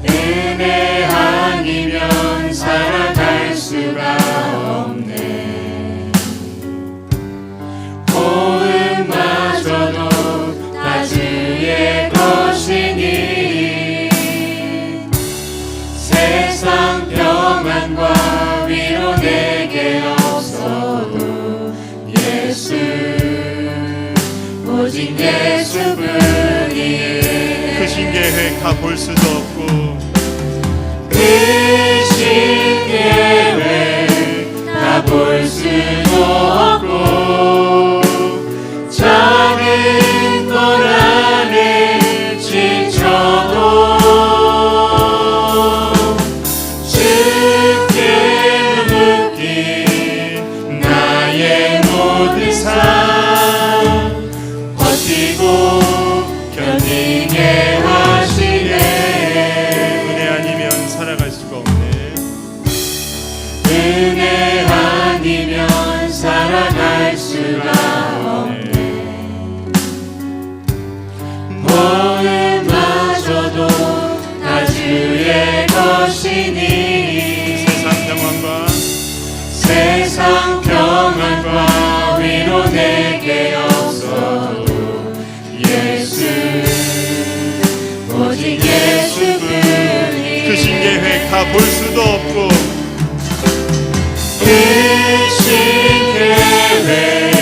은혜 아니면 살아갈 수가 없네. 호흡마저도 다 주의 것이니 세상 평안과 위로 내게 없어도 예수 오직 예수뿐이에요. 크신 계획 다 볼 수도 없고 크신 계획 다 볼 수도 없고 작은 것 안에 지쳐도 주께 묻기 나의 모든 삶 버티고 견디게 하시네. 은혜 아니면 살아갈 수가 없네. 은혜 아니면 살아갈 수가 없네. 모험마저도 다 주의 것이니 세상 평안과 위로 내게 없어도 예수 오직 예수뿐이. 크신 계획 다 볼 수도 없고 크신 계획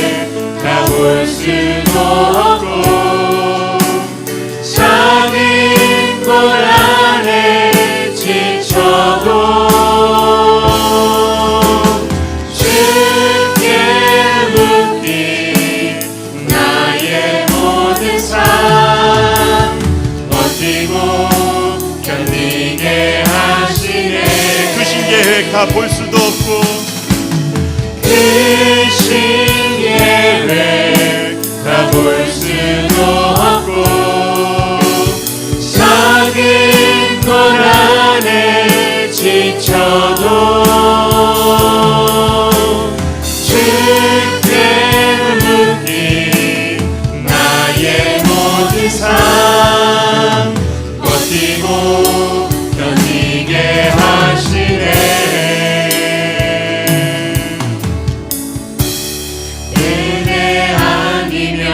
다 볼 수도 없고 작은 것 안에 지쳐도 주께 묻기 나의 모든 삶 버티고 견디게 하시네. 크신 계획 다 볼 수도 없고 크신 계획 다 볼 수도 없고 작은 것 안에 지쳐도 주께 묻기 나의 모든 삶 버티고 견디게 하시네. 은혜 아니면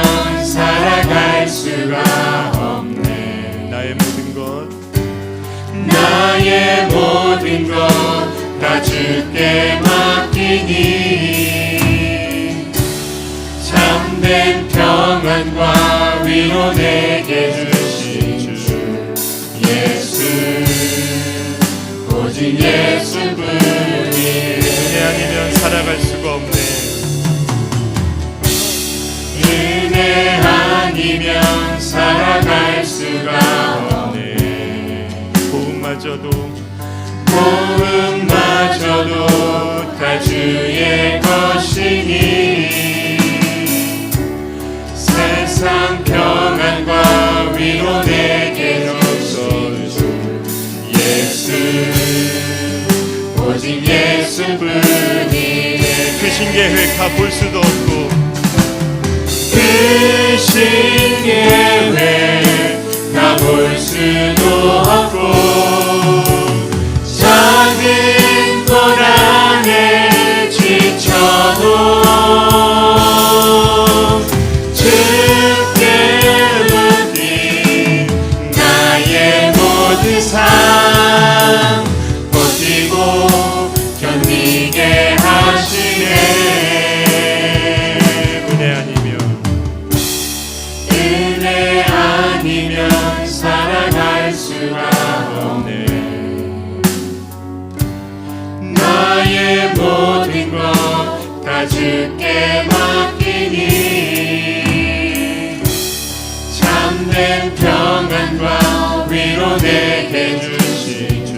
살아갈 수가 없네. 나의 모든 것 나의 모든 것 다 주께 맡기니 참된 평안과 위로 내게 주신 주 예수 오직 예수뿐이. 은혜 아니면 살아갈 수가 없네. 은혜 아니면 살아갈 수가 없네. 호흡마저도 다 주의 것이니 세상 평안과 위로 내게 주신 주 예수 오직 예수뿐이네. 크신 계획 다 볼 수도 없고 크신 계획 다 볼 수도 없고 작은 것 안에 지쳐도 주께 묻기 나의 모든 삶 버티고 견디게 하시네. 은혜 아니면 살아갈 수가 없네. 나의 모든 것 다 주께 맡기니 참된 평안과 위로 내게 주신 주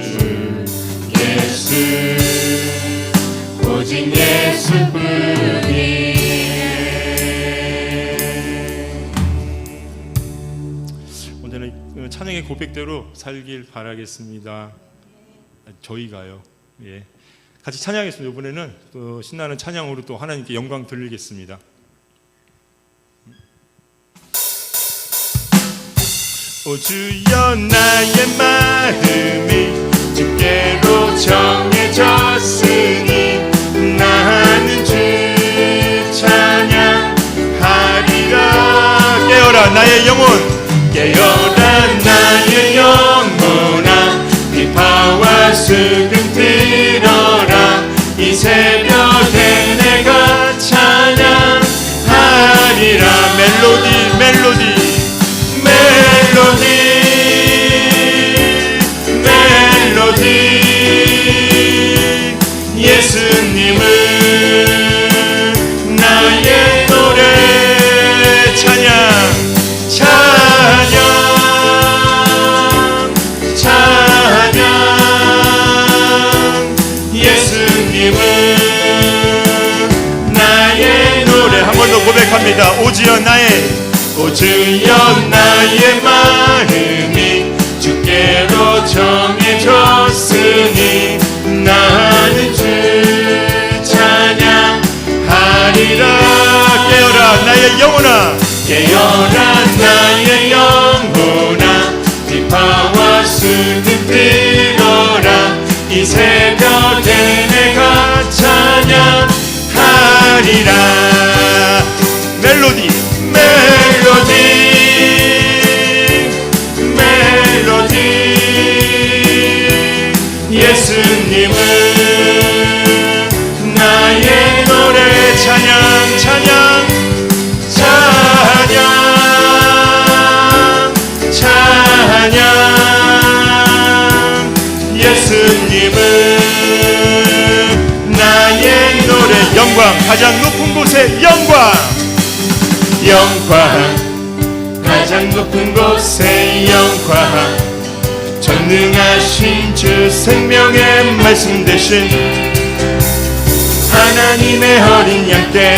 예수 오직 예수뿐이. 오늘은 찬양의 고백대로 살길 바라겠습니다. 저희가요. 예. 같이 찬양하겠습니다. 이번에는 또 신나는 찬양으로 또 하나님께 영광 돌리겠습니다. 오 주여 나의 마음이 주께로 정해졌으니 나는 주 찬양하리라. 깨어라 나의 영혼, 깨어라 나의 영혼아, 비파와 수금 들어라. 이 새벽에 내가 찬양하리라. 멜로디 멜로디 멜로디 멜로디 예수님은 나의 노래. 찬양 찬양 찬양 예수님은 나의 노래. 한 번 더 고백합니다. 오 주여 오 주여 나의 마음이 주께로 정해졌으니 나는 주 찬양하리라. 깨어라 나의 영혼아, 깨어라 나의 영혼아, 비파와 수금 들어라. 이 새벽에 내가 찬양하리라. 멜로디 멜로디 멜로디 예수님은 나의 노래. 찬양 찬양 찬양 찬양 예수님은 나의 노래. 영광, 가장 높은 곳에 영광, 영광, 가장 높은 곳에 영광. 전능하신 주 생명의 말씀 대신 하나님의 어린 양께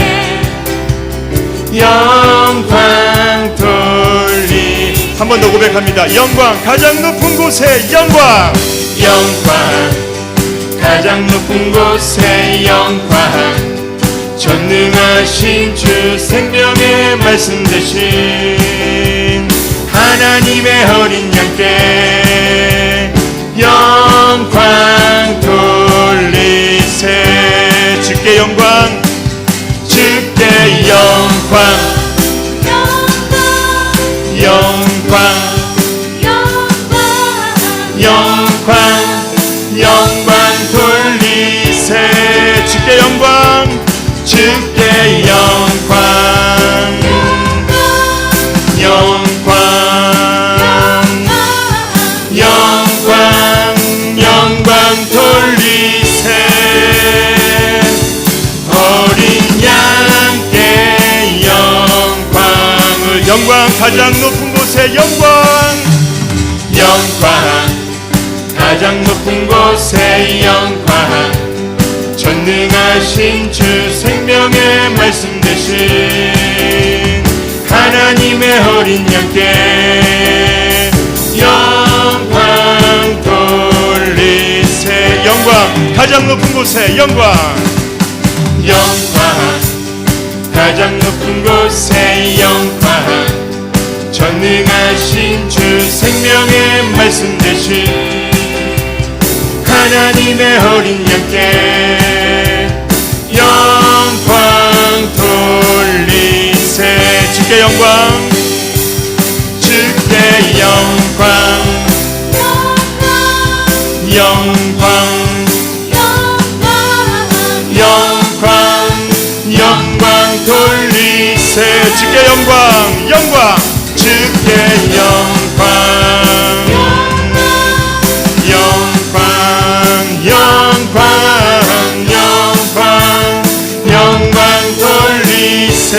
영광 돌리. 한 번 더 고백합니다. 영광, 가장 높은 곳에 영광, 영광, 가장 높은 곳에 영광. 전능하신 주 생명의 말씀 대신 하나님의 어린 양께 영광 돌리세. 주께 영광, 주께 영광 영광 영광 영광 돌리세. 주께 영광, 주께 영광 영광 영광 영광 돌리세. 어린 양께 영광을. 영광, 가장 높은 곳에 영광, 영광, 가장 높은 곳에 영광. 전능하신 주 생명의 말씀 대신 하나님의 어린 양께 영광 돌리세. 영광, 가장 높은 곳에 영광, 영광, 가장 높은 곳에 영광. 전능하신 주 생명의 말씀 대신 하나님의 어린 양께 영광 돌리세. 주께 영광, 주께 영광 영광 영광 영광 돌리세. 주께 영광, 영광, 주께 영광 영광 영광 영광 영광 돌리세.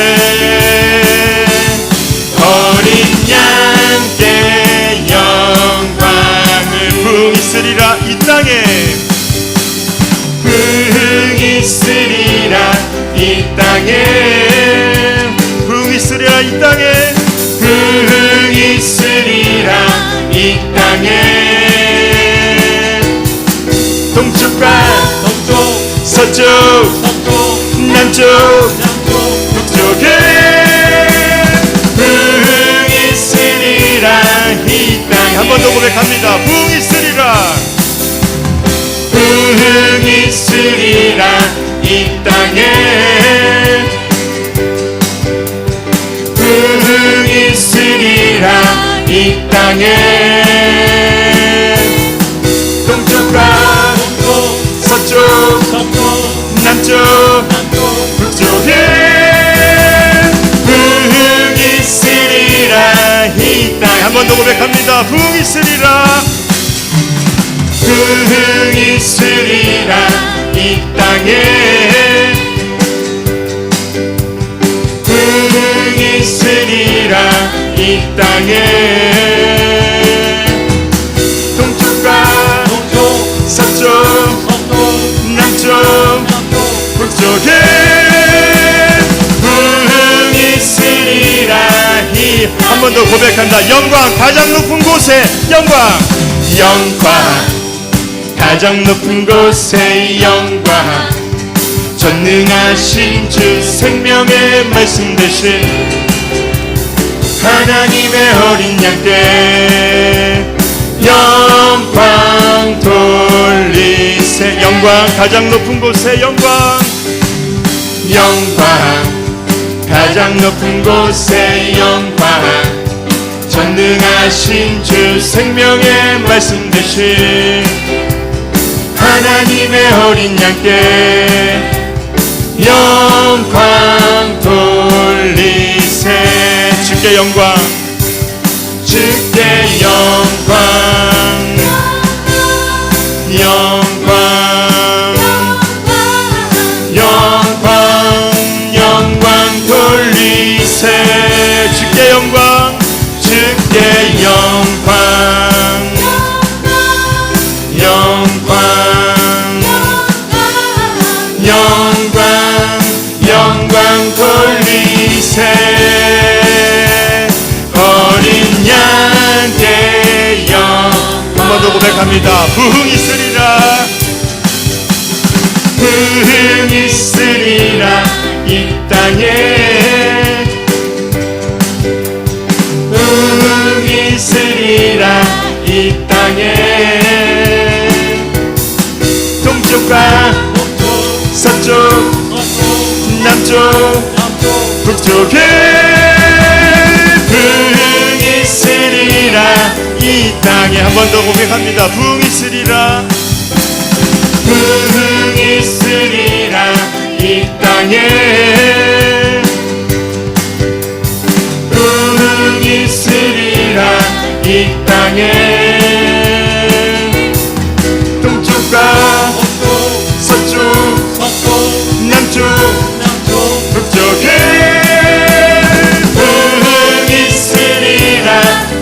어린 양께 영광을. 부흥 있으리라 이 땅에, 부흥 있으리라 이 땅에. 부흥 있으리라 이 땅에, 부흥 있으리라 이 땅에. 동쪽과 동쪽, 서쪽, 남쪽, 북쪽에 부흥 있으리라 이 번 더 고백합니다. 부흥 있으리라. 부흥 있으리라 이 땅에 부흥 있으리라 이 땅에 동쪽과 서쪽 남쪽 북쪽에 부흥 있으리라 이 땅에 한 번 더 고백합니다. 부흥 있으리라. 부흥 있으리라 이 땅에 부흥 있으리라 이 땅에 동쪽과 서쪽 남쪽 북쪽에 부흥 있으리라 한 번 더 고백한다. 영광 가장 높은 곳에 영광 가장 높은 곳에 영광 전능하신 주 생명의 말씀 되신 하나님의 어린 양께 영광 돌리세 영광 가장 높은 곳에 영광 가장 높은 곳에 영광 전능하신 주 생명의 말씀 되신 하나님의 어린 양께 영광 돌리세 주께 영광 주께 영광 돌리세 주께 영광 영광 돌리세 어린 양께 한 번 더 고백합니다. 부흥 있으리라. 부흥 있으리라 이 땅에 부흥 있으리라 이 땅에 동쪽과 서쪽 남쪽 북쪽에 부흥 있으리라 이 땅에 한 번 더 고백합니다. 부흥 있으리라. 부흥 있으리라 이 땅에 부흥 있으리라 이 땅에 동쪽과 서쪽 남쪽 북쪽에 부흥 있으리라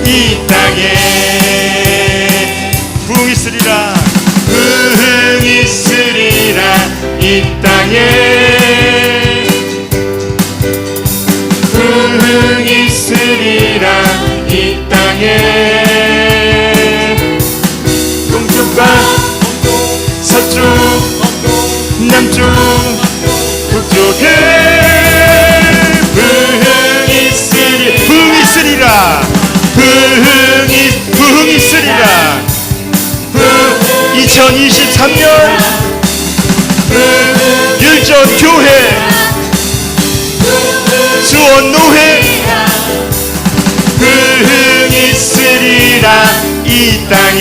이 땅에 부흥 있으리라. 부흥 있으리라 이 땅에 부흥 있으리라 이 땅에 동쪽과 서쪽 남쪽 북쪽에 부흥 있으리라 부흥 있으리라. 2023년 율전 교회 수원노회 부흥 있으리라 이 땅에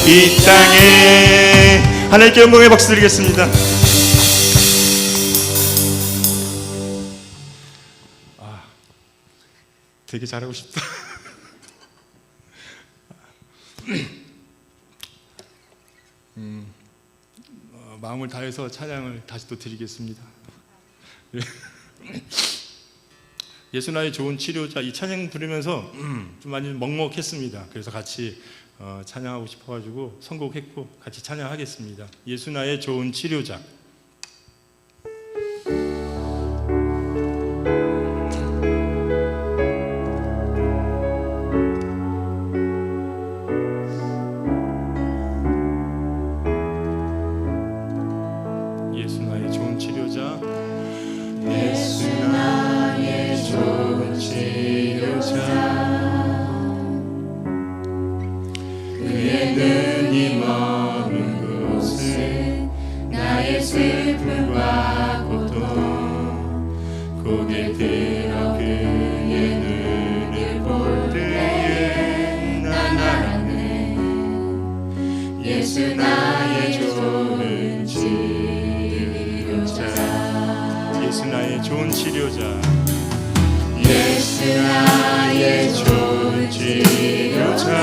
이 땅에 하나님께 영광의 박수 드리겠습니다. 되게 잘하고 싶다. 마음을 다해서 찬양을 다시 또 드리겠습니다. 예수 나의 좋은 치료자 이 찬양 부르면서 좀 많이 먹먹했습니다. 그래서 같이 찬양하고 싶어가지고 선곡했고 같이 찬양하겠습니다. 예수 나의 좋은 치료자. 예수 나의 좋은 치료자 그의 눈이 머문 곳은 나의 슬픔과 고통 고개 들어 그의 눈을 볼 때에 난 알았네 예수 나의 좋은 치료자 예수 나의 좋은 치료자 예수 나의 좋은 치료자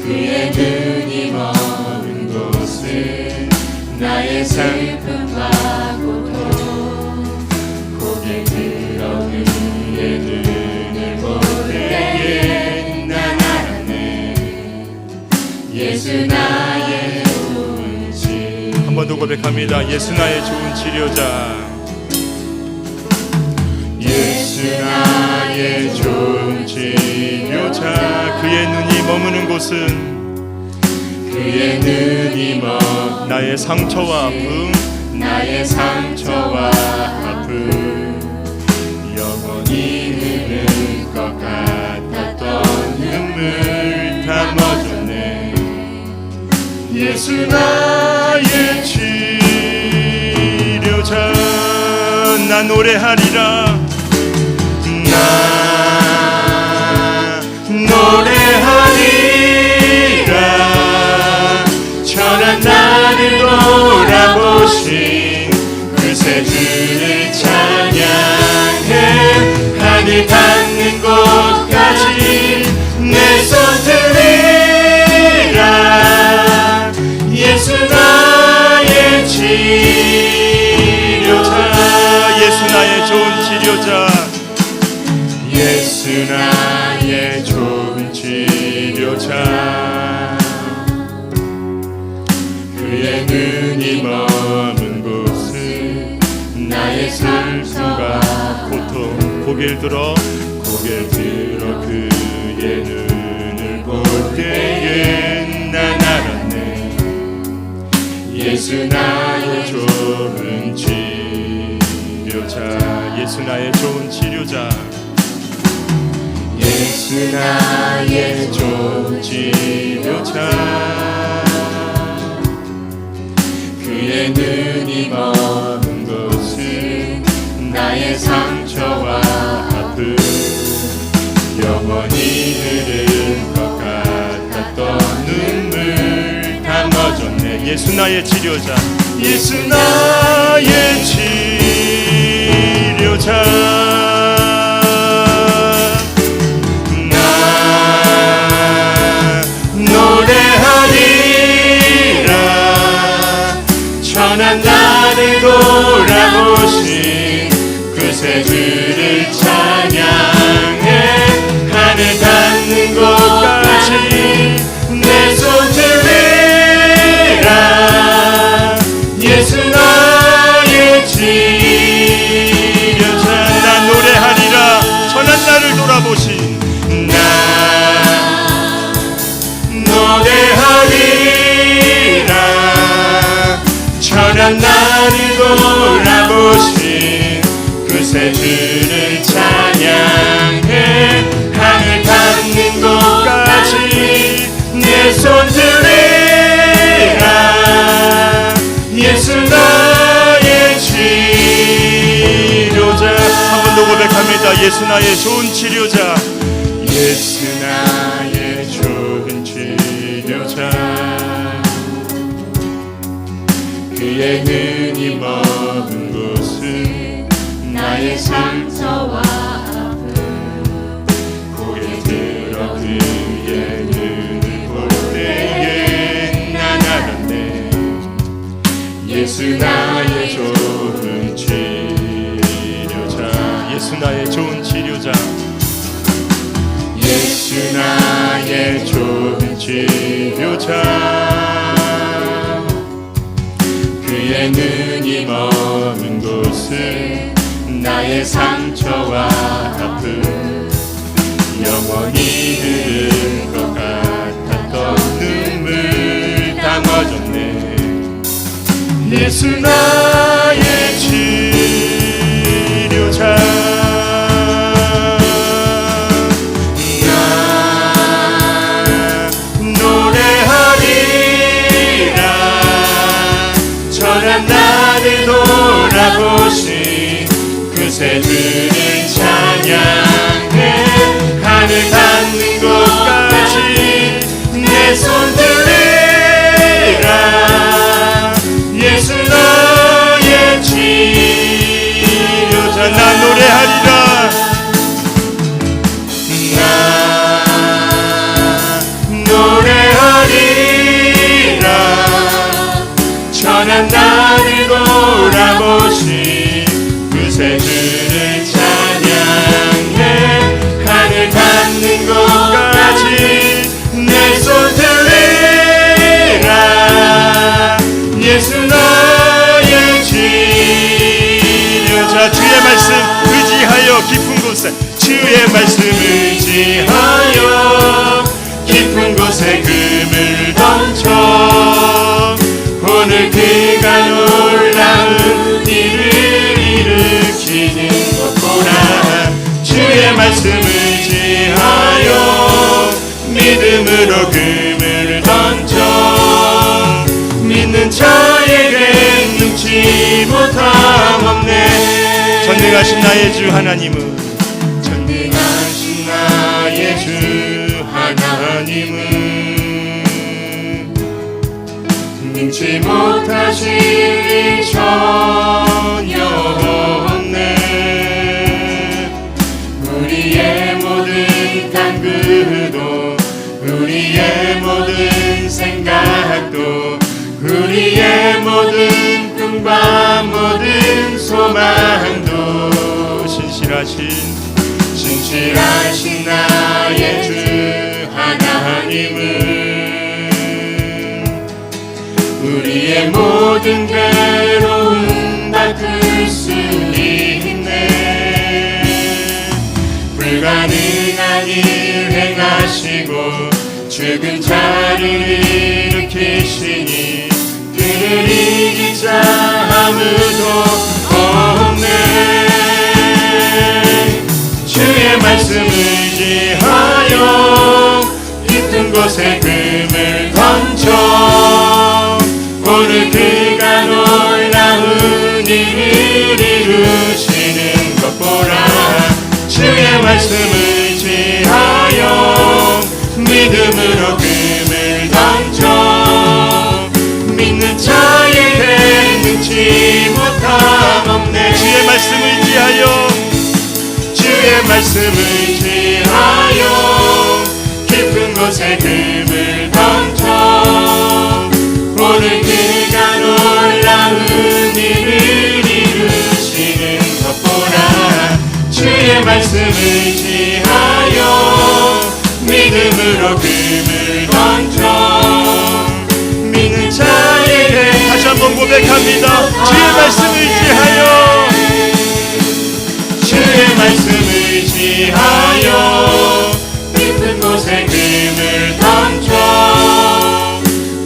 그의 눈이 머문 곳은 나의 슬픔과 고통 고개 들어 그의 눈을 볼 때에 난 알았네 예수 나의 좋은 치료자 한 번 더 고백합니다. 예수 나의 좋은 치료자 예수 나의 좋은 치료자 그의 눈이 머무는 곳은 그의 눈이 머문 나의 상처와 아픔 나의 상처와 아픔 영원히 흐를 것 같았던 눈물 다 멎었네 예수 나의 치료자 나 노래하리라 나 노래하리라 천한 나를 돌아보신 그새 주를 찬양해 하늘 닿는 곳까지 내 손 들이라 예수 나의 치료자 예수 나의 좋은 치료자 예수 나의 좋은 치료자 그의 눈이 머문 곳은 나의 슬픔과 고통 고개를 들어 그의 눈을 볼 때에 난 알았네 예수 나의 좋은 치료자 예수 나의 좋은 치료자 예수 나의 좋은 치료자 그의 눈이 머문 곳은 나의 상처와 아픔 영원히 흐를 것 같았던 눈물 다 멎었네 예수 나의 치료자 예수 나의 치료자 노래하리라 천한 나를 돌아보신 그새 주를 찬양해 하늘 닿는 곳까지 내 손 들이라 예수 나의 치료자 나 노래하리라 천한 나를 돌아보신 노래하리라 천한 나를 돌아보신 그새 주를 찬양해 하늘 닿는 곳까지 내 손 들이라 예수 나의 치료자 한 번 더 고백합니다. 예수 나의 좋은 치료자 예수 나의 좋은 치료자 그의 눈이 머문 곳은 나의 상처와 아픔 고개 들어 그의 눈을 볼 때에 난 알았네 예수 나의 좋은 치료자 예수 나의 좋은 치료자 예수 나의 좋은 치료자 그의 눈이 머문 곳은 나의 상처와 아픔 영원히 흐를 것 같았던 눈물 다 멎었네 예수 나의 치료자 구세주를 찬양해 하늘 닿는 곳까지 내 손 들리라. 예수 너의 치료자. 나 노래하리라. 나 노래하리라. 천한 나를 돌아보시 구세주를 찬양해 하늘 닿는 곳까지 내 손 들리라. 예수 너의 치료자. 주의 말씀 의지하여 깊은 곳에, 주의 말씀 의지하여 깊은 곳에 금을 던져 오늘 그가 놀라운 일을 일으키는 것 보라. 주의 말씀 의지하여 믿음으로 금을 던져 믿는 자에게 능치 못함 없네. 전능하신 나의 주 하나님은, 전능하신 나의 주 하나님은 능치 못하실 일 전혀 없네. 우리의 모든 간구도 우리의 모든 생각도 우리의 모든 꿈과 모든 소망도 신실하신 나의 주 하나님은 우리의 모든 괴로움 다툴 수 있네. 불가능한 일 행하시고 죽은 자를 일으키시니 그를 이길 자 아무도 없네. 주의 말씀 의지하여 깊은 곳에 금을 던져 오늘 그가 놀라운 일을 이루시는 것 보라. 주의 말씀 의지하여 믿음으로 금을 던져 믿는 자에게 능치 못함 없네. 주의 말씀 의지하여, 주의 말씀 의지하여 깊은 곳에 금을 던져 오늘 그가 놀라운 일을 이루시는 것 보라. 주의 말씀 의지하여 믿음으로 금을 던져 믿는 자에게 다시 한번 고백합니다. 주의 말씀 의지하여, 주의 말씀 의지하여 깊은 곳에 금을 던져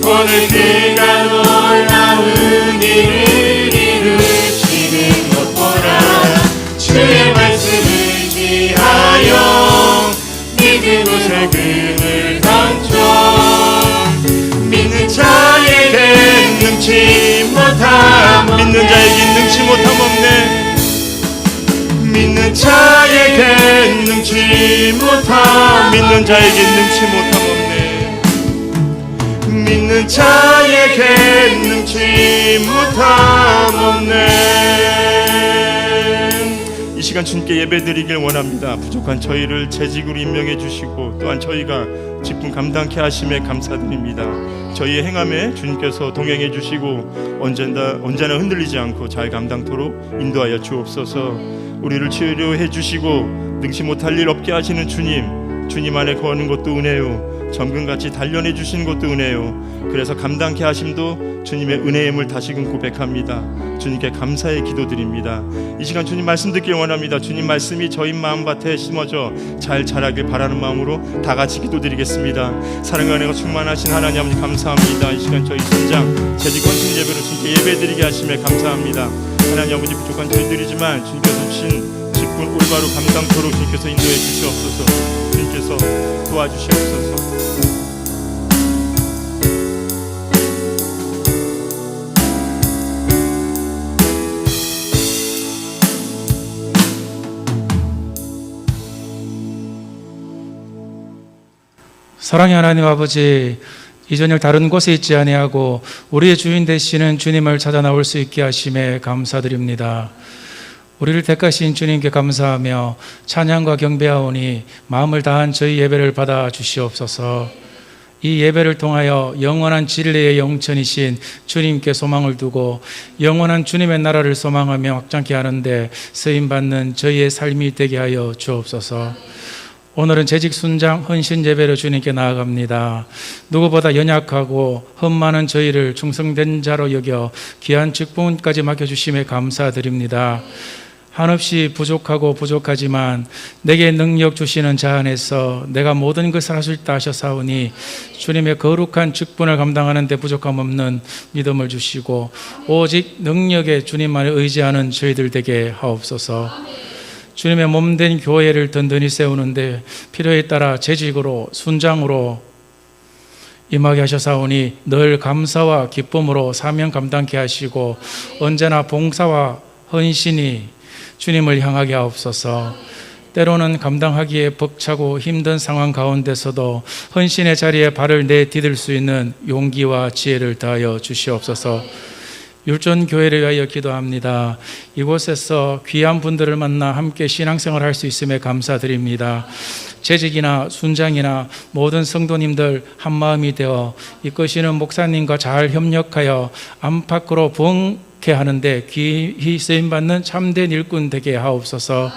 오늘 그가 놀라운 일을 이루시는 것 보라. 주의 말씀 의지하여 깊은 곳에 금을 던져 믿는 자에게 능치 못함 없네. 믿는 자에게 능치 못함 없네. 믿는 자에게 능치 못함 믿는 자에게 능치 못함 없네. 믿는 자에게 능치 못함 없네. 이 시간 주님께 예배드리길 원합니다. 부족한 저희를 재직으로 임명해 주시고 또한 저희가 직분 감당케 하심에 감사드립니다. 저희의 행함에 주님께서 동행해 주시고 언제나 흔들리지 않고 잘 감당토록 인도하여 주옵소서. 우리를 치료해 주시고 능치 못할 일 없게 하시는 주님 안에 거하는 것도 은혜요, 정금같이 단련해 주시는 것도 은혜요. 그래서 감당케 하심도 주님의 은혜임을 다시금 고백합니다. 주님께 감사의 기도드립니다. 이 시간 주님 말씀 듣길 원합니다. 주님 말씀이 저희 마음밭에 심어져 잘 자라길 바라는 마음으로 다 같이 기도드리겠습니다. 사랑과 은혜가 충만하신 하나님 아버지 감사합니다. 이 시간 저희 현장 재직 헌신 예배로 주님께 예배드리게 하심에 감사합니다. 하나님 아버지 부족한 저희들이지만 주님께서 주신 직분 올바로 감당토록 주님께서 인도해 주시옵소서. 주님께서 도와주시옵소서. 사랑의 하나님 아버지, 이 저녁 다른 곳에 있지 아니하고 우리의 주인 되시는 주님을 찾아 나올 수 있게 하심에 감사드립니다. 우리를 택하신 주님께 감사하며 찬양과 경배하오니 마음을 다한 저희 예배를 받아 주시옵소서. 이 예배를 통하여 영원한 진리의 영천이신 주님께 소망을 두고 영원한 주님의 나라를 소망하며 확장케 하는데 쓰임받는 저희의 삶이 되게 하여 주옵소서. 오늘은 재직 순장 헌신 예배로 주님께 나아갑니다. 누구보다 연약하고 흠 많은 저희를 충성된 자로 여겨 귀한 직분까지 맡겨주심에 감사드립니다. 한없이 부족하고 부족하지만 내게 능력 주시는 자 안에서 내가 모든 것을 할 수 있다 하셨사오니 주님의 거룩한 직분을 감당하는 데 부족함 없는 믿음을 주시고 오직 능력에 주님만을 의지하는 저희들 되게 하옵소서. 주님의 몸된 교회를 든든히 세우는데 필요에 따라 재직으로 순장으로 임하게 하셔사오니 늘 감사와 기쁨으로 사명 감당케 하시고 언제나 봉사와 헌신이 주님을 향하게 하옵소서. 때로는 감당하기에 벅차고 힘든 상황 가운데서도 헌신의 자리에 발을 내디딜 수 있는 용기와 지혜를 다하여 주시옵소서. 율전교회를 위하여 기도합니다. 이곳에서 귀한 분들을 만나 함께 신앙생활을 할 수 있음에 감사드립니다. 재직이나 순장이나 모든 성도님들 한마음이 되어 이끄시는 목사님과 잘 협력하여 안팎으로 부흥케 하는데 귀히 쓰임받는 참된 일꾼 되게 하옵소서.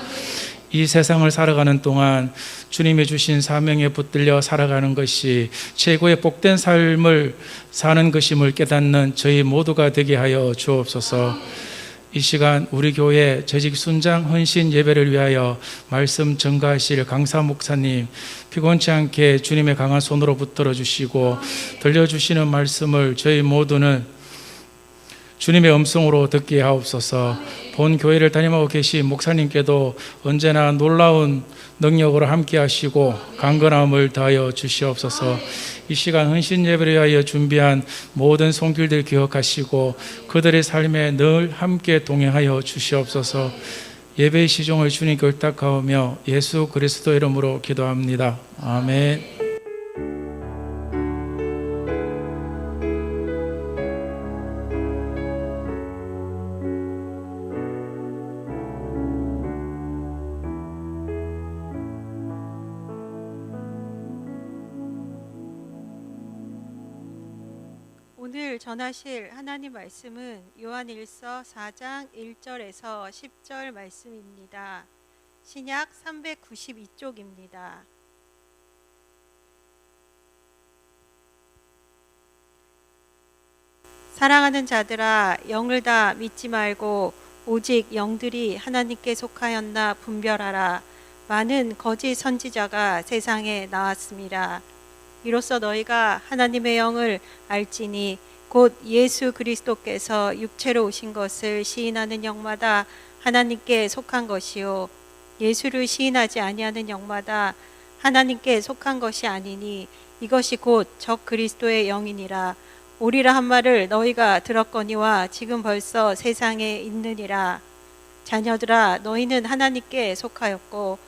이 세상을 살아가는 동안 주님이 주신 사명에 붙들려 살아가는 것이 최고의 복된 삶을 사는 것임을 깨닫는 저희 모두가 되게 하여 주옵소서. 이 시간 우리 교회 재직 순장 헌신 예배를 위하여 말씀 전가하실 강사 목사님 피곤치 않게 주님의 강한 손으로 붙들어 주시고 들려주시는 말씀을 저희 모두는 주님의 음성으로 듣게 하옵소서. 본 교회를 담임하고 계신 목사님께도 언제나 놀라운 능력으로 함께 하시고 강건함을 다하여 주시옵소서. 이 시간 헌신 예배를 위하여 준비한 모든 손길들 기억하시고 그들의 삶에 늘 함께 동행하여 주시옵소서. 예배의 시종을 주님께 의탁하오며 예수 그리스도 이름으로 기도합니다. 아멘. 오늘 전하실 하나님 말씀은 요한일서 4장 1절에서 10절 말씀입니다. 신약 392쪽입니다. 사랑하는 자들아, 영을 다 믿지 말고 오직 영들이 하나님께 속하였나 분별하라. 많은 거짓 선지자가 세상에 나왔습니다. 이로써 너희가 하나님의 영을 알지니 곧 예수 그리스도께서 육체로 오신 것을 시인하는 영마다 하나님께 속한 것이요 예수를 시인하지 아니하는 영마다 하나님께 속한 것이 아니니 이것이 곧 적 그리스도의 영이니라. 오리라 한 말을 너희가 들었거니와 지금 벌써 세상에 있느니라. 자녀들아, 너희는 하나님께 속하였고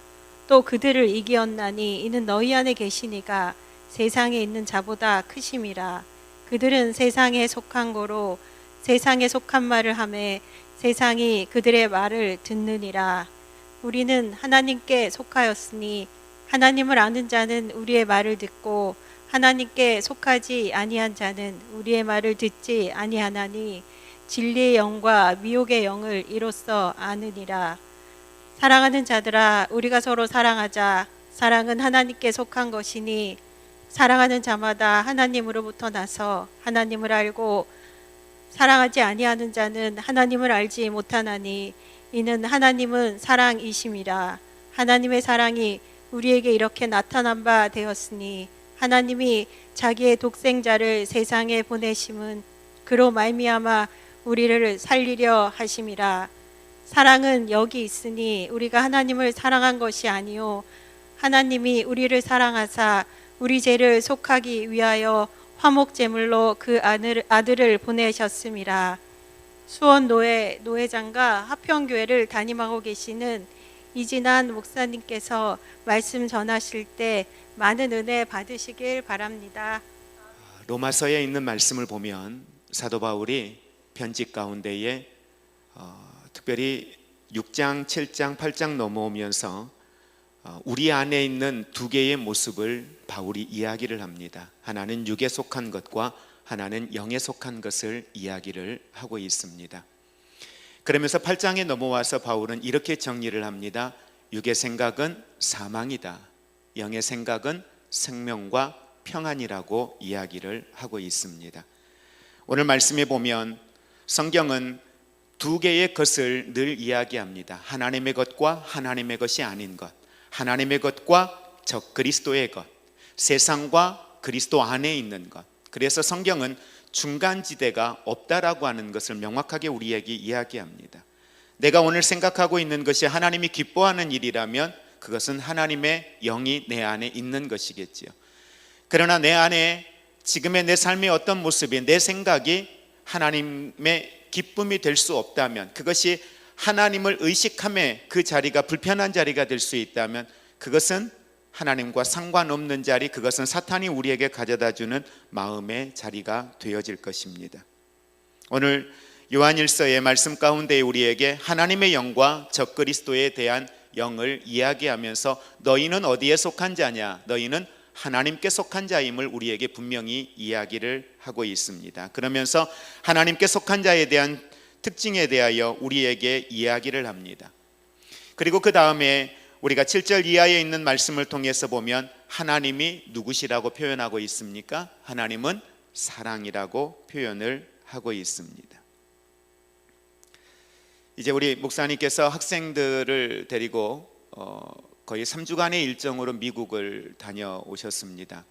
또 그들을 이기었나니 이는 너희 안에 계시니가 세상에 있는 자보다 크심이라. 그들은 세상에 속한 거로 세상에 속한 말을 하매 세상이 그들의 말을 듣느니라. 우리는 하나님께 속하였으니 하나님을 아는 자는 우리의 말을 듣고 하나님께 속하지 아니한 자는 우리의 말을 듣지 아니하나니 진리의 영과 미혹의 영을 이로써 아느니라. 사랑하는 자들아, 우리가 서로 사랑하자. 사랑은 하나님께 속한 것이니 사랑하는 자마다 하나님으로부터 나서 하나님을 알고 사랑하지 아니하는 자는 하나님을 알지 못하나니 이는 하나님은 사랑이심이라. 하나님의 사랑이 우리에게 이렇게 나타난 바 되었으니 하나님이 자기의 독생자를 세상에 보내심은 그로 말미암아 우리를 살리려 하심이라. 사랑은 여기 있으니 우리가 하나님을 사랑한 것이 아니요 하나님이 우리를 사랑하사 우리 죄를 속하기 위하여 화목제물로 그 아들을 보내셨음이라. 수원 노회장과 하평교회를 담임하고 계시는 이진환 목사님께서 말씀 전하실 때 많은 은혜 받으시길 바랍니다. 로마서에 있는 말씀을 보면 사도 바울이 편지 가운데에 특별히 6장, 7장, 8장 넘어오면서 우리 안에 있는 두 개의 모습을 바울이 이야기를 합니다. 하나는 육에 속한 것과 하나는 영에 속한 것을 이야기를 하고 있습니다. 그러면서 8장에 넘어와서 바울은 이렇게 정리를 합니다. 육의 생각은 사망이다. 영의 생각은 생명과 평안이라고 이야기를 하고 있습니다. 오늘 말씀에 보면 성경은 두 개의 것을 늘 이야기합니다. 하나님의 것과 하나님의 것이 아닌 것, 하나님의 것과 그리스도의 것, 세상과 그리스도 안에 있는 것. 그래서 성경은 중간지대가 없다라고 하는 것을 명확하게 우리에게 이야기합니다. 내가 오늘 생각하고 있는 것이 하나님이 기뻐하는 일이라면 그것은 하나님의 영이 내 안에 있는 것이겠지요. 그러나 내 안에 지금의 내 삶의 어떤 모습이, 내 생각이 하나님의 기쁨이 될 수 없다면, 그것이 하나님을 의식함의 그 자리가 불편한 자리가 될 수 있다면 그것은 하나님과 상관없는 자리, 그것은 사탄이 우리에게 가져다주는 마음의 자리가 되어질 것입니다. 오늘 요한일서의 말씀 가운데 우리에게 하나님의 영과 적그리스도에 대한 영을 이야기하면서 너희는 어디에 속한 자냐? 너희는 하나님께 속한 자임을 우리에게 분명히 이야기를 하고 있습니다. 그러면서 하나님께 속한 자에 대한 특징에 대하여 우리에게 이야기를 합니다. 그리고 그 다음에 우리가 7절 이하에 있는 말씀을 통해서 보면 하나님이 누구시라고 표현하고 있습니까? 하나님은 사랑이라고 표현을 하고 있습니다. 이제 우리 목사님께서 학생들을 데리고 거의 3주간의 일정으로 미국을 다녀오셨습니다.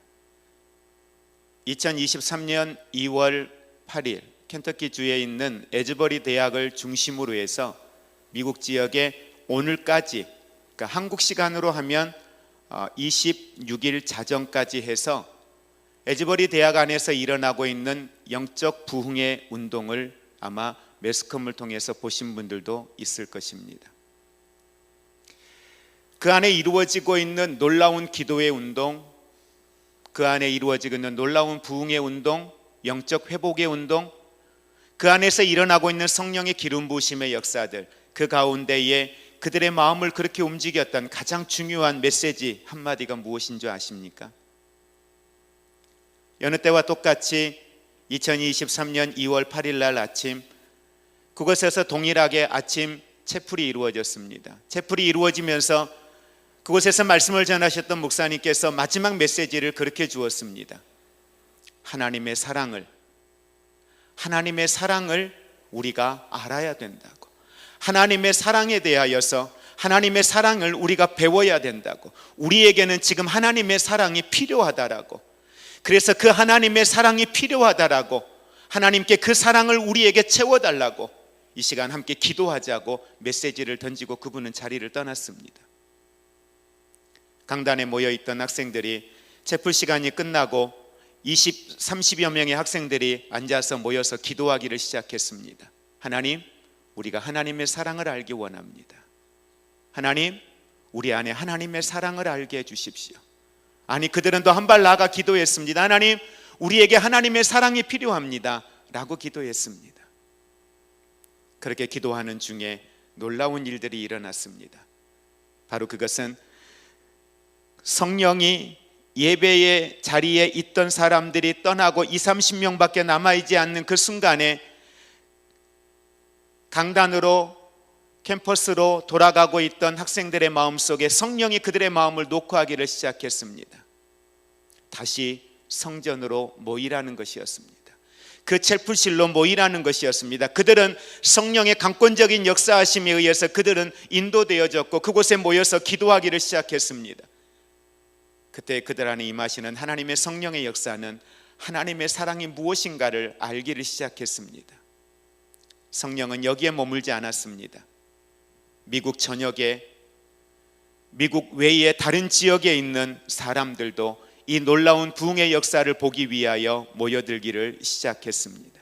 2023년 2월 8일 켄터키 주에 있는 에즈버리 대학을 중심으로 해서 미국 지역에 오늘까지, 그러니까 한국 시간으로 하면 26일 자정까지 해서 에즈버리 대학 안에서 일어나고 있는 영적 부흥의 운동을 아마 매스컴을 통해서 보신 분들도 있을 것입니다. 그 안에 이루어지고 있는 놀라운 기도의 운동, 그 안에 이루어지고 있는 놀라운 부흥의 운동, 영적 회복의 운동, 그 안에서 일어나고 있는 성령의 기름 부으심의 역사들, 그 가운데에 그들의 마음을 그렇게 움직였던 가장 중요한 메시지 한마디가 무엇인 줄 아십니까? 여느 때와 똑같이 2023년 2월 8일 날 아침 그곳에서 동일하게 아침 채플이 이루어졌습니다. 채플이 이루어지면서 그곳에서 말씀을 전하셨던 목사님께서 마지막 메시지를 그렇게 주었습니다. 하나님의 사랑을 우리가 알아야 된다고, 하나님의 사랑에 대하여서 하나님의 사랑을 우리가 배워야 된다고, 우리에게는 지금 하나님의 사랑이 필요하다라고, 그래서 그 하나님의 사랑이 필요하다라고, 하나님께 그 사랑을 우리에게 채워달라고 이 시간 함께 기도하자고 메시지를 던지고 그분은 자리를 떠났습니다. 강단에 모여있던 학생들이 채플 시간이 끝나고 30여 명의 학생들이 앉아서 모여서 기도하기를 시작했습니다. 하나님, 우리가 하나님의 사랑을 알기 원합니다. 하나님, 우리 안에 하나님의 사랑을 알게 해주십시오. 아니, 그들은 또 한 발 나아가 기도했습니다. 하나님, 우리에게 하나님의 사랑이 필요합니다 라고 기도했습니다. 그렇게 기도하는 중에 놀라운 일들이 일어났습니다. 바로 그것은 성령이 예배의 자리에 있던 사람들이 떠나고 20-30명밖에 남아있지 않는 그 순간에 강단으로 캠퍼스로 돌아가고 있던 학생들의 마음속에 성령이 그들의 마음을 녹화하기를 시작했습니다. 다시 성전으로 모이라는 것이었습니다. 그 채플실로 모이라는 것이었습니다. 그들은 성령의 강권적인 역사하심에 의해서 그들은 인도되어졌고 그곳에 모여서 기도하기를 시작했습니다. 그때 그들 안에 임하시는 하나님의 성령의 역사는 하나님의 사랑이 무엇인가를 알기를 시작했습니다. 성령은 여기에 머물지 않았습니다. 미국 전역에, 미국 외의 다른 지역에 있는 사람들도 이 놀라운 부흥의 역사를 보기 위하여 모여들기를 시작했습니다.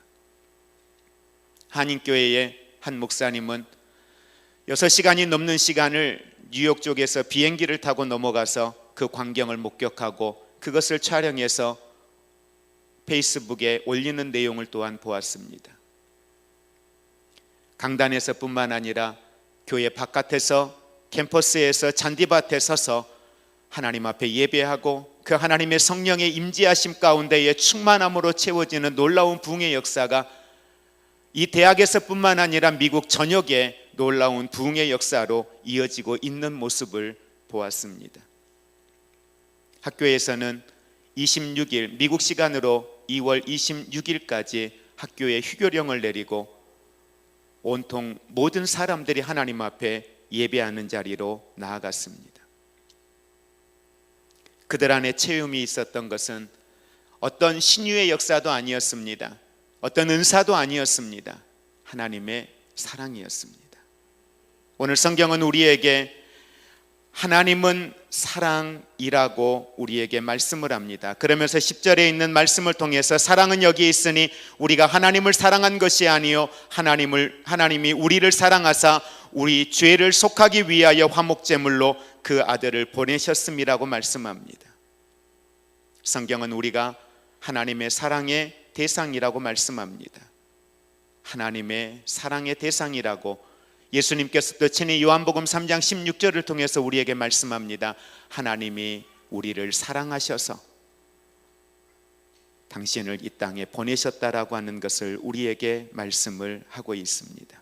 한인교회의 한 목사님은 6시간이 넘는 시간을 뉴욕 쪽에서 비행기를 타고 넘어가서 그 광경을 목격하고 그것을 촬영해서 페이스북에 올리는 내용을 또한 보았습니다. 강단에서뿐만 아니라 교회 바깥에서 캠퍼스에서 잔디밭에 서서 하나님 앞에 예배하고 그 하나님의 성령의 임재하심 가운데에 충만함으로 채워지는 놀라운 부흥의 역사가 이 대학에서뿐만 아니라 미국 전역에 놀라운 부흥의 역사로 이어지고 있는 모습을 보았습니다. 학교에서는 26일 미국 시간으로 2월 26일까지 학교에 휴교령을 내리고 온통 모든 사람들이 하나님 앞에 예배하는 자리로 나아갔습니다. 그들 안에 체험이 있었던 것은 어떤 신유의 역사도 아니었습니다. 어떤 은사도 아니었습니다. 하나님의 사랑이었습니다. 오늘 성경은 우리에게 하나님은 사랑이라고 우리에게 말씀을 합니다. 그러면서 10절에 있는 말씀을 통해서 사랑은 여기 있으니 우리가 하나님을 사랑한 것이 아니요 하나님이 우리를 사랑하사 우리 죄를 속하기 위하여 화목제물로 그 아들을 보내셨음이라고 말씀합니다. 성경은 우리가 하나님의 사랑의 대상이라고 말씀합니다. 하나님의 사랑의 대상이라고 예수님께서도 친히 요한복음 3장 16절을 통해서 우리에게 말씀합니다. 하나님이 우리를 사랑하셔서 당신을 이 땅에 보내셨다라고 하는 것을 우리에게 말씀을 하고 있습니다.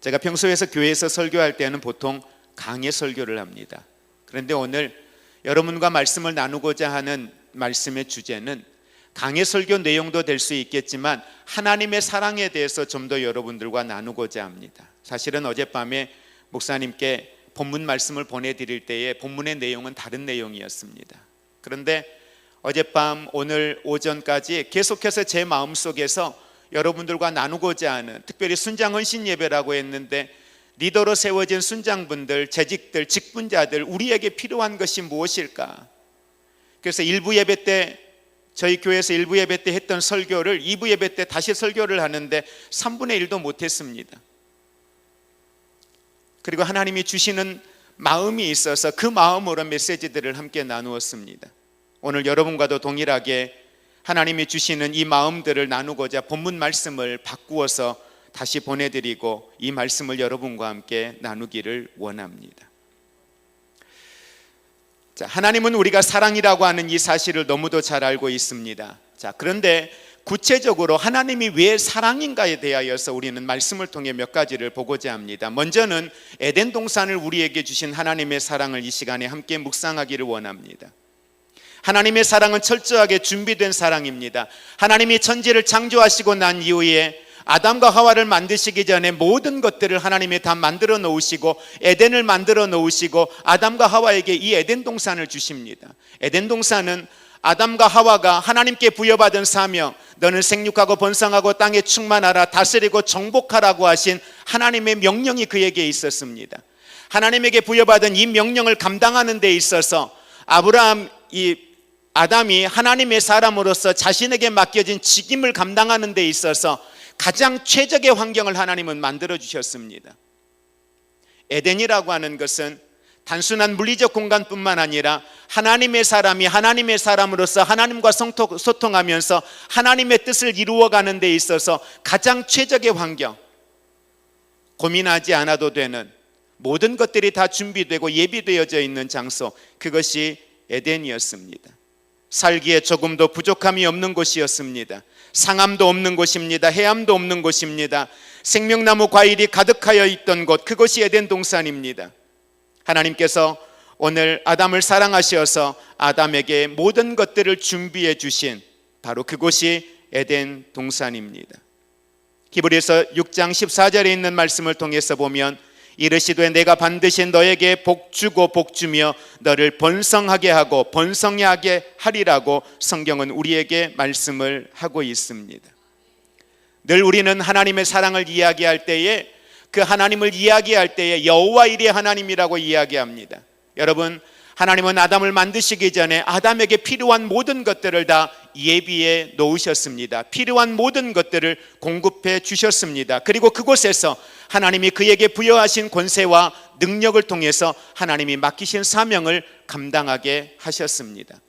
제가 평소에서 교회에서 설교할 때는 보통 강해 설교를 합니다. 그런데 오늘 여러분과 말씀을 나누고자 하는 말씀의 주제는 강해 설교 내용도 될 수 있겠지만 하나님의 사랑에 대해서 좀 더 여러분들과 나누고자 합니다. 사실은 어젯밤에 목사님께 본문 말씀을 보내드릴 때에 본문의 내용은 다른 내용이었습니다. 그런데 어젯밤 오늘 오전까지 계속해서 제 마음속에서 여러분들과 나누고자 하는, 특별히 순장 헌신 예배라고 했는데 리더로 세워진 순장분들, 재직들, 직분자들, 우리에게 필요한 것이 무엇일까? 그래서 일부 예배 때, 저희 교회에서 일부 예배 때 했던 설교를 2부 예배 때 다시 설교를 하는데 3분의 1도 못했습니다. 그리고 하나님이 주시는 마음이 있어서 그 마음으로 메시지들을 함께 나누었습니다. 오늘 여러분과도 동일하게 하나님이 주시는 이 마음들을 나누고자 본문 말씀을 바꾸어서 다시 보내드리고 이 말씀을 여러분과 함께 나누기를 원합니다. 자, 하나님은 우리가 사랑이라고 하는 이 사실을 너무도 잘 알고 있습니다. 자, 그런데 구체적으로 하나님이 왜 사랑인가에 대하여서 우리는 말씀을 통해 몇 가지를 보고자 합니다. 먼저는 에덴 동산을 우리에게 주신 하나님의 사랑을 이 시간에 함께 묵상하기를 원합니다. 하나님의 사랑은 철저하게 준비된 사랑입니다. 하나님이 천지를 창조하시고 난 이후에 아담과 하와를 만드시기 전에 모든 것들을 하나님이 다 만들어 놓으시고 에덴을 만들어 놓으시고 아담과 하와에게 이 에덴 동산을 주십니다. 에덴 동산은 아담과 하와가 하나님께 부여받은 사명, 너는 생육하고 번성하고 땅에 충만하라, 다스리고 정복하라고 하신 하나님의 명령이 그에게 있었습니다. 하나님에게 부여받은 이 명령을 감당하는 데 있어서 아담이 하나님의 사람으로서 자신에게 맡겨진 직임을 감당하는 데 있어서 가장 최적의 환경을 하나님은 만들어 주셨습니다. 에덴이라고 하는 것은 단순한 물리적 공간뿐만 아니라 하나님의 사람이 하나님의 사람으로서 하나님과 소통하면서 하나님의 뜻을 이루어가는 데 있어서 가장 최적의 환경, 고민하지 않아도 되는 모든 것들이 다 준비되고 예비되어져 있는 장소, 그것이 에덴이었습니다. 살기에 조금도 부족함이 없는 곳이었습니다. 상함도 없는 곳입니다. 해함도 없는 곳입니다. 생명나무 과일이 가득하여 있던 곳, 그것이 에덴 동산입니다. 하나님께서 오늘 아담을 사랑하셔서 아담에게 모든 것들을 준비해 주신 바로 그곳이 에덴 동산입니다. 히브리서 6장 14절에 있는 말씀을 통해서 보면 이르시되 내가 반드시 너에게 복주고 복주며 너를 번성하게 하고 번성하게 하리라고 성경은 우리에게 말씀을 하고 있습니다. 늘 우리는 하나님의 사랑을 이야기할 때에 그 하나님을 이야기할 때에 여호와 일의 하나님이라고 이야기합니다. 여러분, 하나님은 아담을 만드시기 전에 아담에게 필요한 모든 것들을 다 예비해 놓으셨습니다. 필요한 모든 것들을 공급해 주셨습니다. 그리고 그곳에서 하나님이 그에게 부여하신 권세와 능력을 통해서 하나님이 맡기신 사명을 감당하게 하셨습니다.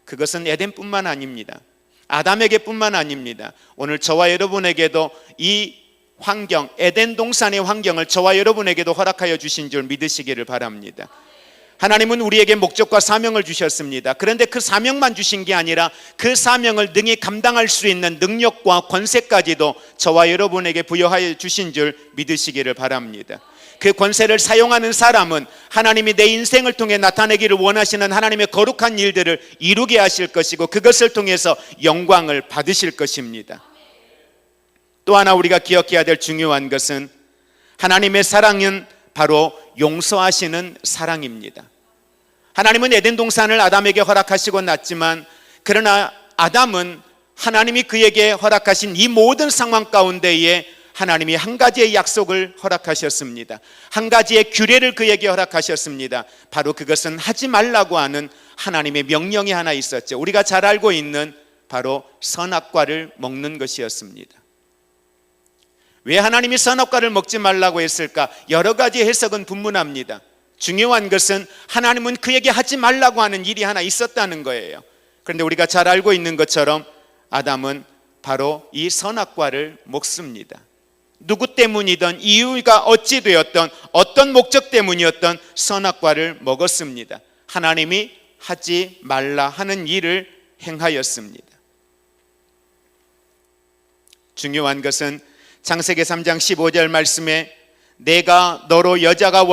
그것은 에덴뿐만 아닙니다. 아담에게뿐만 아닙니다. 오늘 저와 여러분에게도 이 환경, 에덴 동산의 환경을 저와 여러분에게도 허락하여 주신 줄 믿으시기를 바랍니다. 하나님은 우리에게 목적과 사명을 주셨습니다. 그런데 그 사명만 주신 게 아니라 그 사명을 능히 감당할 수 있는 능력과 권세까지도 저와 여러분에게 부여하여 주신 줄 믿으시기를 바랍니다. 그 권세를 사용하는 사람은 하나님이 내 인생을 통해 나타내기를 원하시는 하나님의 거룩한 일들을 이루게 하실 것이고 그것을 통해서 영광을 받으실 것입니다. 또 하나 우리가 기억해야 될 중요한 것은 하나님의 사랑은 바로 용서하시는 사랑입니다. 하나님은 에덴 동산을 아담에게 허락하시고 났지만 그러나 아담은 하나님이 그에게 허락하신 이 모든 상황 가운데에 하나님이 한 가지의 약속을 허락하셨습니다. 한 가지의 규례를 그에게 허락하셨습니다. 바로 그것은 하지 말라고 하는 하나님의 명령이 하나 있었죠. 우리가 잘 알고 있는 바로 선악과를 먹는 것이었습니다. 왜 하나님이 선악과를 먹지 말라고 했을까? 여러 가지 해석은 분분합니다. 중요한 것은 하나님은 그에게 하지 말라고 하는 일이 하나 있었다는 거예요. 그런데 우리가 잘 알고 있는 것처럼 아담은 바로 이 선악과를 먹습니다. 누구 때문이든 이유가 어찌 되었던 어떤 목적 때문이었던 선악과를 먹었습니다. 하나님이 하지 말라 하는 일을 행하였습니다. 중요한 것은 창세기 3장 15절 말씀에 내가 너로 여자와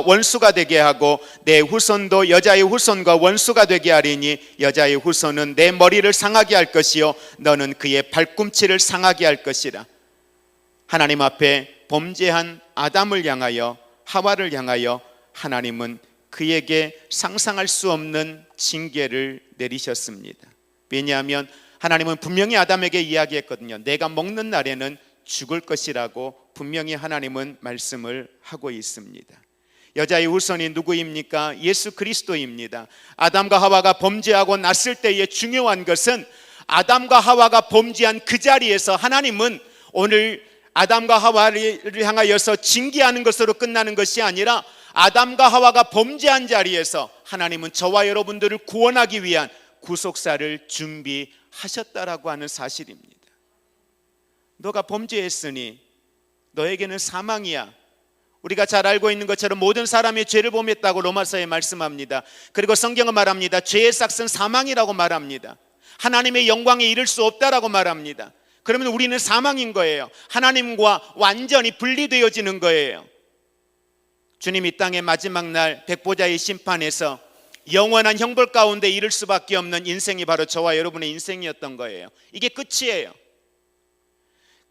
원수가 되게 하고 내 후손도 여자의 후손과 원수가 되게 하리니 여자의 후손은 내 머리를 상하게 할 것이요 너는 그의 발꿈치를 상하게 할 것이라. 하나님 앞에 범죄한 아담을 향하여 하와를 향하여 하나님은 그에게 상상할 수 없는 징계를 내리셨습니다. 왜냐하면 하나님은 분명히 아담에게 이야기했거든요. 내가 먹는 날에는 죽을 것이라고 분명히 하나님은 말씀을 하고 있습니다. 여자의 후손이 누구입니까? 예수 그리스도입니다. 아담과 하와가 범죄하고 났을 때의 중요한 것은 아담과 하와가 범죄한 그 자리에서 하나님은 오늘 아담과 하와를 향하여서 징계하는 것으로 끝나는 것이 아니라 아담과 하와가 범죄한 자리에서 하나님은 저와 여러분들을 구원하기 위한 구속사를 준비하셨다라고 하는 사실입니다. 너가 범죄했으니 너에게는 사망이야. 우리가 잘 알고 있는 것처럼 모든 사람이 죄를 범했다고 로마서에 말씀합니다. 그리고 성경은 말합니다. 죄의 삭은 사망이라고 말합니다. 하나님의 영광에 이를 수 없다라고 말합니다. 그러면 우리는 사망인 거예요. 하나님과 완전히 분리되어지는 거예요. 주님 이 땅의 마지막 날 백보자의 심판에서 영원한 형벌 가운데 이를 수밖에 없는 인생이 바로 저와 여러분의 인생이었던 거예요. 이게 끝이에요.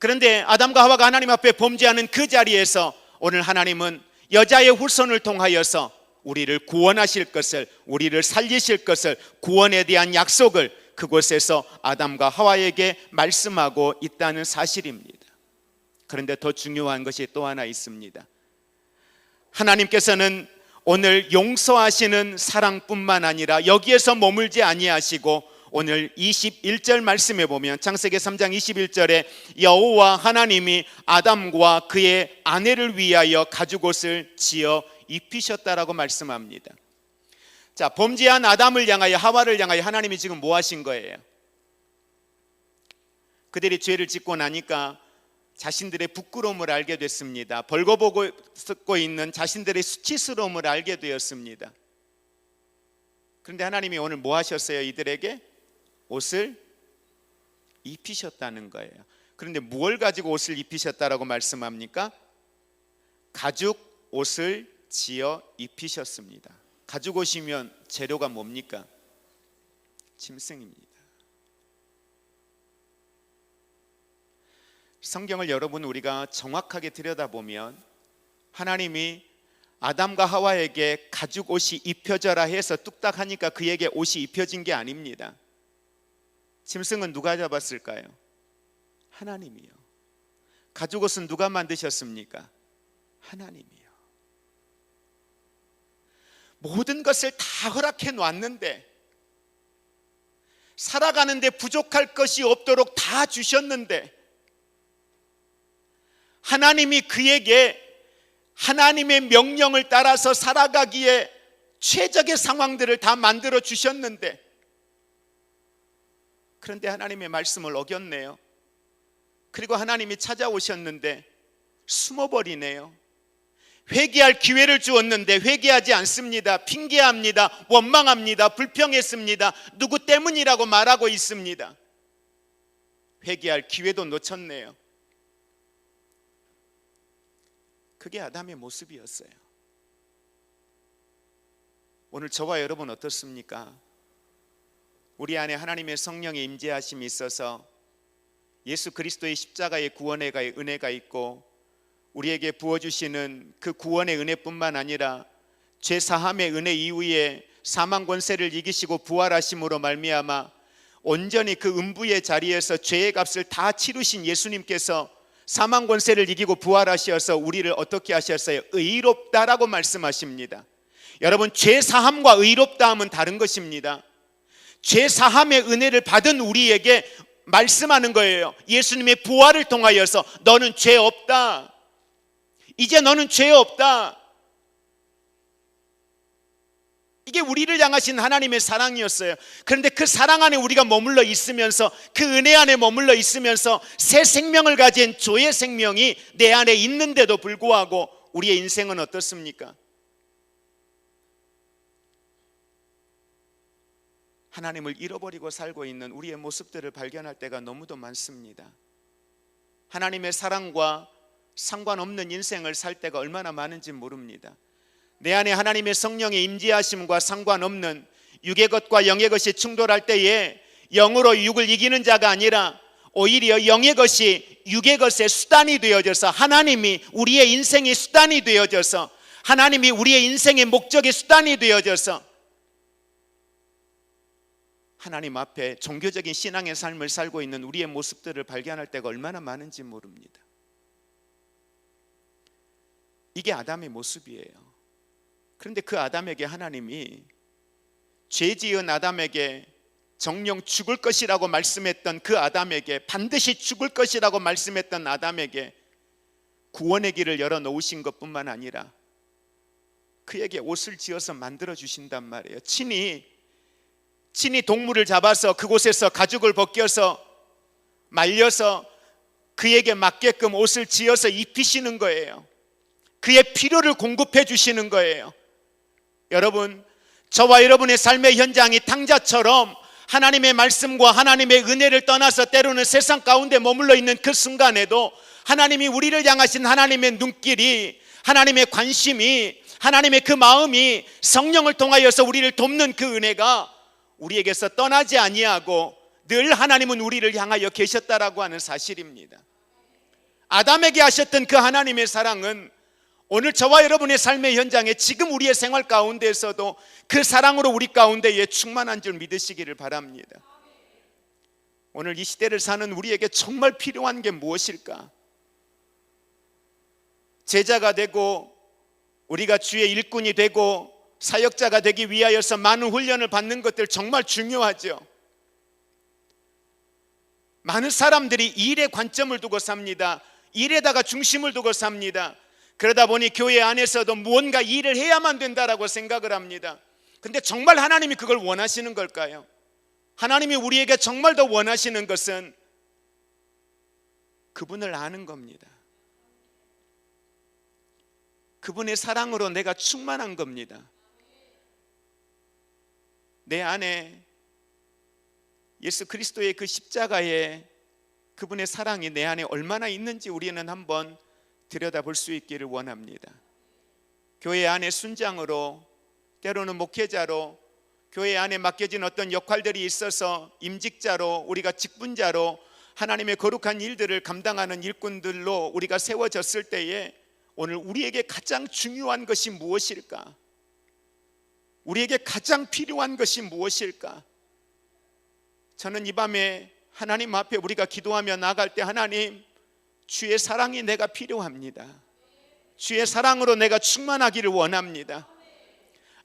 그런데 아담과 하와가 하나님 앞에 범죄하는 그 자리에서 오늘 하나님은 여자의 후손을 통하여서 우리를 구원하실 것을, 우리를 살리실 것을, 구원에 대한 약속을 그곳에서 아담과 하와에게 말씀하고 있다는 사실입니다. 그런데 더 중요한 것이 또 하나 있습니다. 하나님께서는 오늘 용서하시는 사랑뿐만 아니라 여기에서 머물지 아니하시고 오늘 21절 말씀에 보면 창세기 3장 21절에 여호와 하나님이 아담과 그의 아내를 위하여 가죽옷을 지어 입히셨다라고 말씀합니다. 자, 범죄한 아담을 향하여 하와를 향하여 하나님이 지금 뭐 하신 거예요? 그들이 죄를 짓고 나니까 자신들의 부끄러움을 알게 됐습니다. 벌거벗고 있는 자신들의 수치스러움을 알게 되었습니다. 그런데 하나님이 오늘 뭐 하셨어요? 이들에게 옷을 입히셨다는 거예요. 그런데 무엇을 가지고 옷을 입히셨다라고 말씀합니까? 가죽 옷을 지어 입히셨습니다. 가죽 옷이면 재료가 뭡니까? 짐승입니다. 성경을 여러분 우리가 정확하게 들여다보면 하나님이 아담과 하와에게 가죽 옷이 입혀져라 해서 뚝딱 하니까 그에게 옷이 입혀진 게 아닙니다. 짐승은 누가 잡았을까요? 하나님이요. 가죽 옷은 누가 만드셨습니까? 하나님이요. 모든 것을 다 허락해 놨는데, 살아가는데 부족할 것이 없도록 다 주셨는데, 하나님이 그에게 하나님의 명령을 따라서 살아가기에 최적의 상황들을 다 만들어 주셨는데, 그런데 하나님의 말씀을 어겼네요. 그리고 하나님이 찾아오셨는데 숨어버리네요. 회개할 기회를 주었는데 회개하지 않습니다. 핑계합니다. 원망합니다. 불평했습니다. 누구 때문이라고 말하고 있습니다. 회개할 기회도 놓쳤네요. 그게 아담의 모습이었어요. 오늘 저와 여러분 어떻습니까? 우리 안에 하나님의 성령의 임재하심이 있어서 예수 그리스도의 십자가의 구원의 은혜가 있고, 우리에게 부어주시는 그 구원의 은혜뿐만 아니라 죄사함의 은혜 이후에 사망 권세를 이기시고 부활하심으로 말미암아 온전히 그 음부의 자리에서 죄의 값을 다 치르신 예수님께서 사망 권세를 이기고 부활하셔서 우리를 어떻게 하셨어요? 의롭다라고 말씀하십니다. 여러분, 죄사함과 의롭다함은 다른 것입니다. 죄사함의 은혜를 받은 우리에게 말씀하는 거예요. 예수님의 부활을 통하여서 너는 죄 없다. 이제 너는 죄 없다. 이게 우리를 향하신 하나님의 사랑이었어요. 그런데 그 사랑 안에 우리가 머물러 있으면서, 그 은혜 안에 머물러 있으면서 새 생명을 가진 조의 생명이 내 안에 있는데도 불구하고 우리의 인생은 어떻습니까? 하나님을 잃어버리고 살고 있는 우리의 모습들을 발견할 때가 너무도 많습니다. 하나님의 사랑과 상관없는 인생을 살 때가 얼마나 많은지 모릅니다. 내 안에 하나님의 성령의 임재하심과 상관없는 육의 것과 영의 것이 충돌할 때에 영으로 육을 이기는 자가 아니라 오히려 영의 것이 육의 것의 수단이 되어져서, 하나님이 우리의 인생의 수단이 되어져서, 하나님이 우리의 인생의 목적의 수단이 되어져서 하나님 앞에 종교적인 신앙의 삶을 살고 있는 우리의 모습들을 발견할 때가 얼마나 많은지 모릅니다. 이게 아담의 모습이에요. 그런데 그 아담에게 하나님이, 죄 지은 아담에게 정령 죽을 것이라고 말씀했던 그 아담에게, 반드시 죽을 것이라고 말씀했던 아담에게 구원의 길을 열어놓으신 것뿐만 아니라 그에게 옷을 지어서 만들어 주신단 말이에요. 친히 동물을 잡아서 그곳에서 가죽을 벗겨서 말려서 그에게 맞게끔 옷을 지어서 입히시는 거예요. 그의 필요를 공급해 주시는 거예요. 여러분, 저와 여러분의 삶의 현장이 탕자처럼 하나님의 말씀과 하나님의 은혜를 떠나서 때로는 세상 가운데 머물러 있는 그 순간에도 하나님이 우리를 향하신 하나님의 눈길이, 하나님의 관심이, 하나님의 그 마음이, 성령을 통하여서 우리를 돕는 그 은혜가 우리에게서 떠나지 아니하고 늘 하나님은 우리를 향하여 계셨다라고 하는 사실입니다. 아담에게 하셨던 그 하나님의 사랑은 오늘 저와 여러분의 삶의 현장에, 지금 우리의 생활 가운데에서도 그 사랑으로 우리 가운데에 충만한 줄 믿으시기를 바랍니다. 오늘 이 시대를 사는 우리에게 정말 필요한 게 무엇일까? 제자가 되고 우리가 주의 일꾼이 되고 사역자가 되기 위하여서 많은 훈련을 받는 것들 정말 중요하죠. 많은 사람들이 일에 관점을 두고 삽니다. 일에다가 중심을 두고 삽니다. 그러다 보니 교회 안에서도 무언가 일을 해야만 된다라고 생각을 합니다. 근데 정말 하나님이 그걸 원하시는 걸까요? 하나님이 우리에게 정말 더 원하시는 것은 그분을 아는 겁니다. 그분의 사랑으로 내가 충만한 겁니다. 내 안에 예수 그리스도의 그 십자가에 그분의 사랑이 내 안에 얼마나 있는지 우리는 한번 들여다볼 수 있기를 원합니다. 교회 안에 순장으로, 때로는 목회자로, 교회 안에 맡겨진 어떤 역할들이 있어서 임직자로, 우리가 직분자로 하나님의 거룩한 일들을 감당하는 일꾼들로 우리가 세워졌을 때에 오늘 우리에게 가장 중요한 것이 무엇일까? 우리에게 가장 필요한 것이 무엇일까? 저는 이 밤에 하나님 앞에 우리가 기도하며 나아갈 때, 하나님, 주의 사랑이 내가 필요합니다. 주의 사랑으로 내가 충만하기를 원합니다.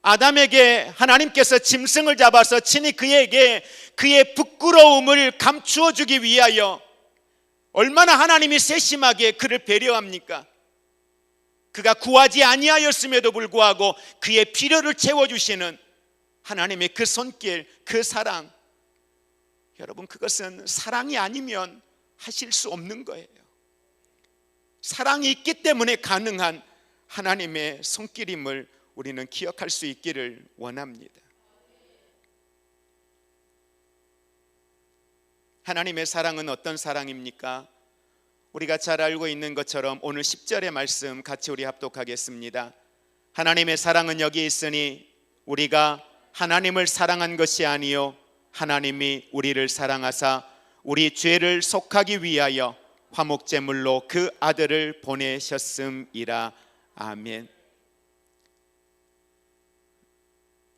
아담에게 하나님께서 짐승을 잡아서 친히 그에게 그의 부끄러움을 감추어 주기 위하여 얼마나 하나님이 세심하게 그를 배려합니까? 그가 구하지 아니하였음에도 불구하고 그의 필요를 채워주시는 하나님의 그 손길, 그 사랑, 여러분, 그것은 사랑이 아니면 하실 수 없는 거예요. 사랑이 있기 때문에 가능한 하나님의 손길임을 우리는 기억할 수 있기를 원합니다. 하나님의 사랑은 어떤 사랑입니까? 우리가 잘 알고 있는 것처럼 오늘 10절의 말씀 같이 우리 합독하겠습니다. 하나님의 사랑은 여기 있으니 우리가 하나님을 사랑한 것이 아니요 하나님이 우리를 사랑하사 우리 죄를 속하기 위하여 화목제물로 그 아들을 보내셨음이라. 아멘.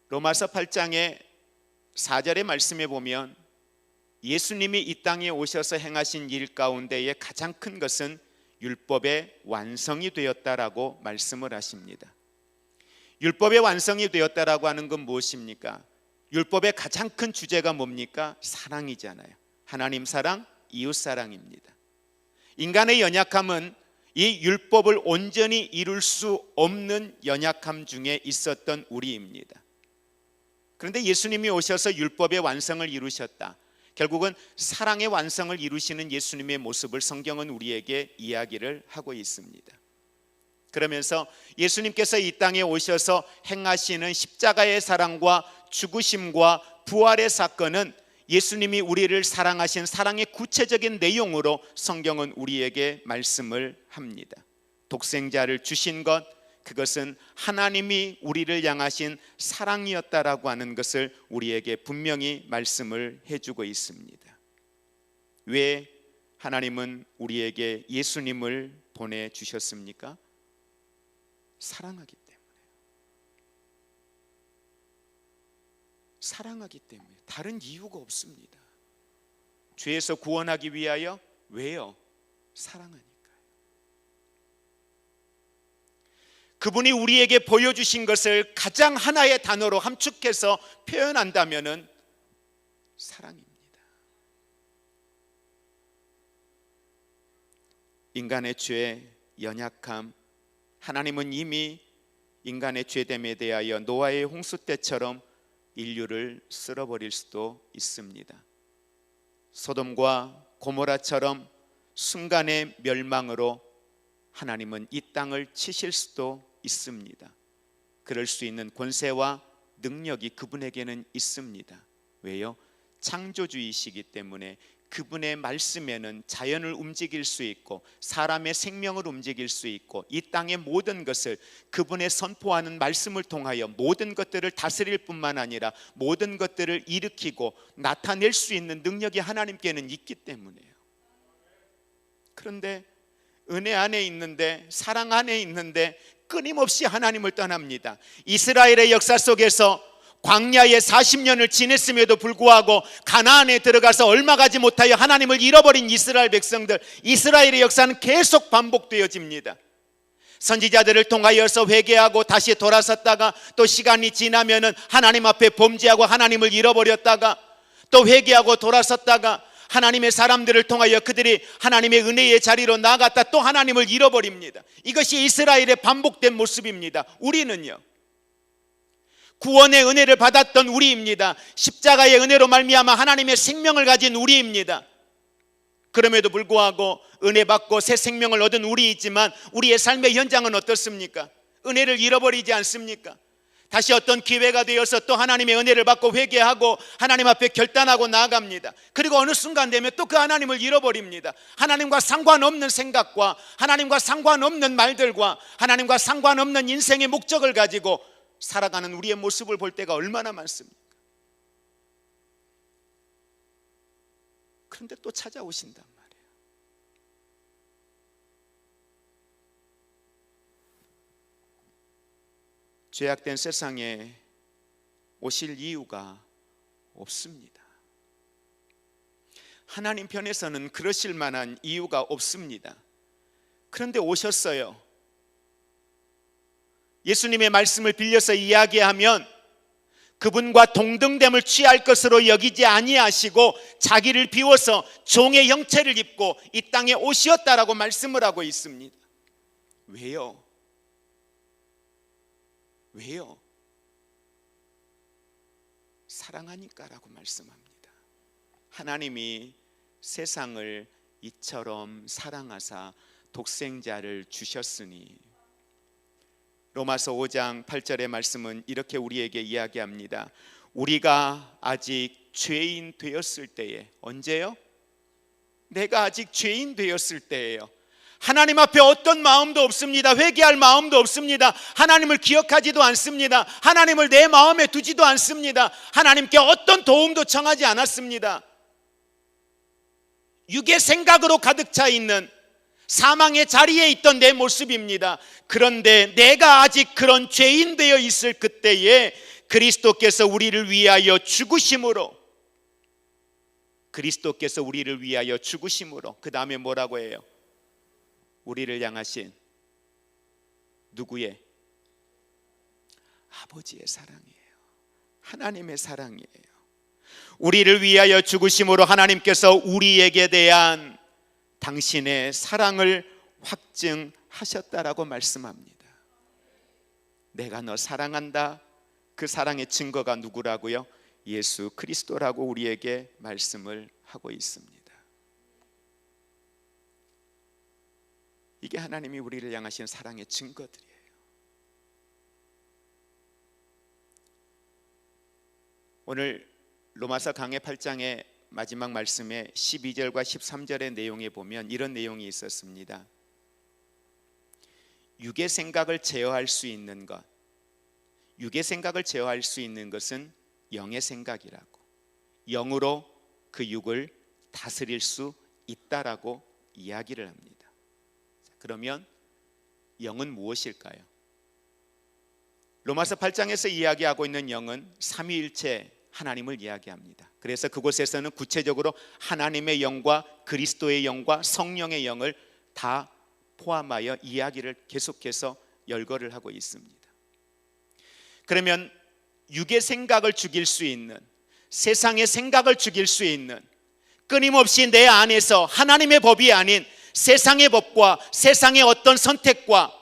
로마서 8장의 4절의 말씀에 보면 예수님이 이 땅에 오셔서 행하신 일 가운데에 가장 큰 것은 율법의 완성이 되었다라고 말씀을 하십니다. 율법의 완성이 되었다라고 하는 건 무엇입니까? 율법의 가장 큰 주제가 뭡니까? 사랑이잖아요. 하나님 사랑, 이웃 사랑입니다. 인간의 연약함은 이 율법을 온전히 이룰 수 없는 연약함 중에 있었던 우리입니다. 그런데 예수님이 오셔서 율법의 완성을 이루셨다. 결국은 사랑의 완성을 이루시는 예수님의 모습을 성경은 우리에게 이야기를 하고 있습니다. 그러면서 예수님께서 이 땅에 오셔서 행하시는 십자가의 사랑과 죽으심과 부활의 사건은 예수님이 우리를 사랑하신 사랑의 구체적인 내용으로 성경은 우리에게 말씀을 합니다. 독생자를 주신 것, 그것은 하나님이 우리를 향하신 사랑이었다라고 하는 것을 우리에게 분명히 말씀을 해주고 있습니다. 왜 하나님은 우리에게 예수님을 보내주셨습니까? 사랑하기 때문에. 사랑하기 때문에. 다른 이유가 없습니다. 죄에서 구원하기 위하여. 왜요? 사랑하니까요. 그분이 우리에게 보여주신 것을 가장 하나의 단어로 함축해서 표현한다면은 사랑입니다. 인간의 죄, 연약함, 하나님은 이미 인간의 죄됨에 대하여 노아의 홍수 때처럼 인류를 쓸어버릴 수도 있습니다. 소돔과 고모라처럼 순간의 멸망으로 하나님은 이 땅을 치실 수도 있습니다. 그럴 수 있는 권세와 능력이 그분에게는 있습니다. 왜요? 창조주이시기 때문에 그분의 말씀에는 자연을 움직일 수 있고 사람의 생명을 움직일 수 있고 이 땅의 모든 것을 그분의 선포하는 말씀을 통하여 모든 것들을 다스릴 뿐만 아니라 모든 것들을 일으키고 나타낼 수 있는 능력이 하나님께는 있기 때문에요. 그런데 은혜 안에 있는데, 사랑 안에 있는데 끊임없이 하나님을 떠납니다. 이스라엘의 역사 속에서 광야에 40년을 지냈음에도 불구하고 가나안에 들어가서 얼마 가지 못하여 하나님을 잃어버린 이스라엘 백성들, 이스라엘의 역사는 계속 반복되어집니다. 선지자들을 통하여서 회개하고 다시 돌아섰다가 또 시간이 지나면은 하나님 앞에 범죄하고 하나님을 잃어버렸다가 또 회개하고 돌아섰다가 하나님의 사람들을 통하여 그들이 하나님의 은혜의 자리로 나아갔다 또 하나님을 잃어버립니다. 이것이 이스라엘의 반복된 모습입니다. 우리는요, 구원의 은혜를 받았던 우리입니다. 십자가의 은혜로 말미암아 하나님의 생명을 가진 우리입니다. 그럼에도 불구하고 은혜 받고 새 생명을 얻은 우리이지만 우리의 삶의 현장은 어떻습니까? 은혜를 잃어버리지 않습니까? 다시 어떤 기회가 되어서 또 하나님의 은혜를 받고 회개하고 하나님 앞에 결단하고 나아갑니다. 그리고 어느 순간 되면 또 그 하나님을 잃어버립니다. 하나님과 상관없는 생각과 하나님과 상관없는 말들과 하나님과 상관없는 인생의 목적을 가지고 살아가는 우리의 모습을 볼 때가 얼마나 많습니까? 그런데 또 찾아오신단 말이에요. 죄악된 세상에 오실 이유가 없습니다. 하나님 편에서는 그러실 만한 이유가 없습니다. 그런데 오셨어요. 예수님의 말씀을 빌려서 이야기하면 그분과 동등됨을 취할 것으로 여기지 아니하시고 자기를 비워서 종의 형체를 입고 이 땅에 오셨다라고 말씀을 하고 있습니다. 왜요? 왜요? 사랑하니까라고 말씀합니다. 하나님이 세상을 이처럼 사랑하사 독생자를 주셨으니. 로마서 5장 8절의 말씀은 이렇게 우리에게 이야기합니다. 우리가 아직 죄인 되었을 때에, 언제요? 내가 아직 죄인 되었을 때예요. 하나님 앞에 어떤 마음도 없습니다. 회개할 마음도 없습니다. 하나님을 기억하지도 않습니다. 하나님을 내 마음에 두지도 않습니다. 하나님께 어떤 도움도 청하지 않았습니다. 육의 생각으로 가득 차 있는 사망의 자리에 있던 내 모습입니다. 그런데 내가 아직 그런 죄인 되어 있을 그때에 그리스도께서 우리를 위하여 죽으심으로, 그리스도께서 우리를 위하여 죽으심으로, 그 다음에 뭐라고 해요? 우리를 향하신 누구의? 아버지의 사랑이에요. 하나님의 사랑이에요. 우리를 위하여 죽으심으로 하나님께서 우리에게 대한 당신의 사랑을 확증하셨다라고 말씀합니다. 내가 너 사랑한다. 그 사랑의 증거가 누구라고요? 예수 그리스도라고 우리에게 말씀을 하고 있습니다. 이게 하나님이 우리를 향하신 사랑의 증거들이에요. 오늘 로마서 강해 8장의 마지막 말씀에 12절과 13절의 내용에 보면 이런 내용이 있었습니다. 육의 생각을 제어할 수 있는 것, 육의 생각을 제어할 수 있는 것은 영의 생각이라고, 영으로 그 육을 다스릴 수 있다라고 이야기를 합니다. 그러면 영은 무엇일까요? 로마서 8장에서 이야기하고 있는 영은 삼위일체 하나님을 이야기합니다. 그래서 그곳에서는 구체적으로 하나님의 영과 그리스도의 영과 성령의 영을 다 포함하여 이야기를 계속해서 열거를 하고 있습니다. 그러면 육의 생각을 죽일 수 있는, 세상의 생각을 죽일 수 있는, 끊임없이 내 안에서 하나님의 법이 아닌 세상의 법과 세상의 어떤 선택과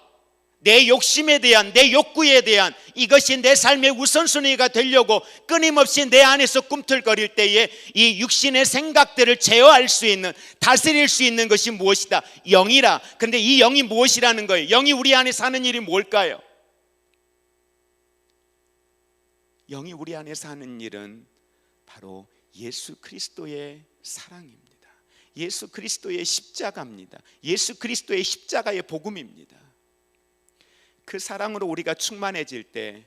내 욕심에 대한, 내 욕구에 대한, 이것이 내 삶의 우선순위가 되려고 끊임없이 내 안에서 꿈틀거릴 때에 이 육신의 생각들을 제어할 수 있는, 다스릴 수 있는 것이 무엇이다? 영이라. 근데 이 영이 무엇이라는 거예요? 영이 우리 안에 사는 일이 뭘까요? 영이 우리 안에 사는 일은 바로 예수 그리스도의 사랑입니다. 예수 그리스도의 십자가입니다. 예수 그리스도의 십자가의 복음입니다. 그 사랑으로 우리가 충만해질 때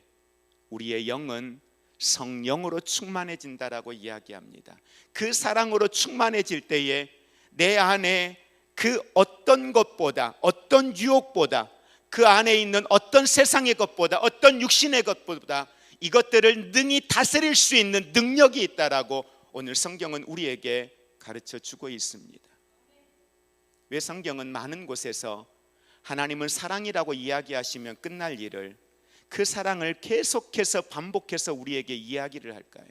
우리의 영은 성령으로 충만해진다라고 이야기합니다. 그 사랑으로 충만해질 때에 내 안에 그 어떤 것보다, 어떤 유혹보다, 그 안에 있는 어떤 세상의 것보다, 어떤 육신의 것보다 이것들을 능히 다스릴 수 있는 능력이 있다라고 오늘 성경은 우리에게 가르쳐 주고 있습니다. 왜 성경은 많은 곳에서 하나님은 사랑이라고 이야기하시면 끝날 일을, 그 사랑을 계속해서 반복해서 우리에게 이야기를 할까요?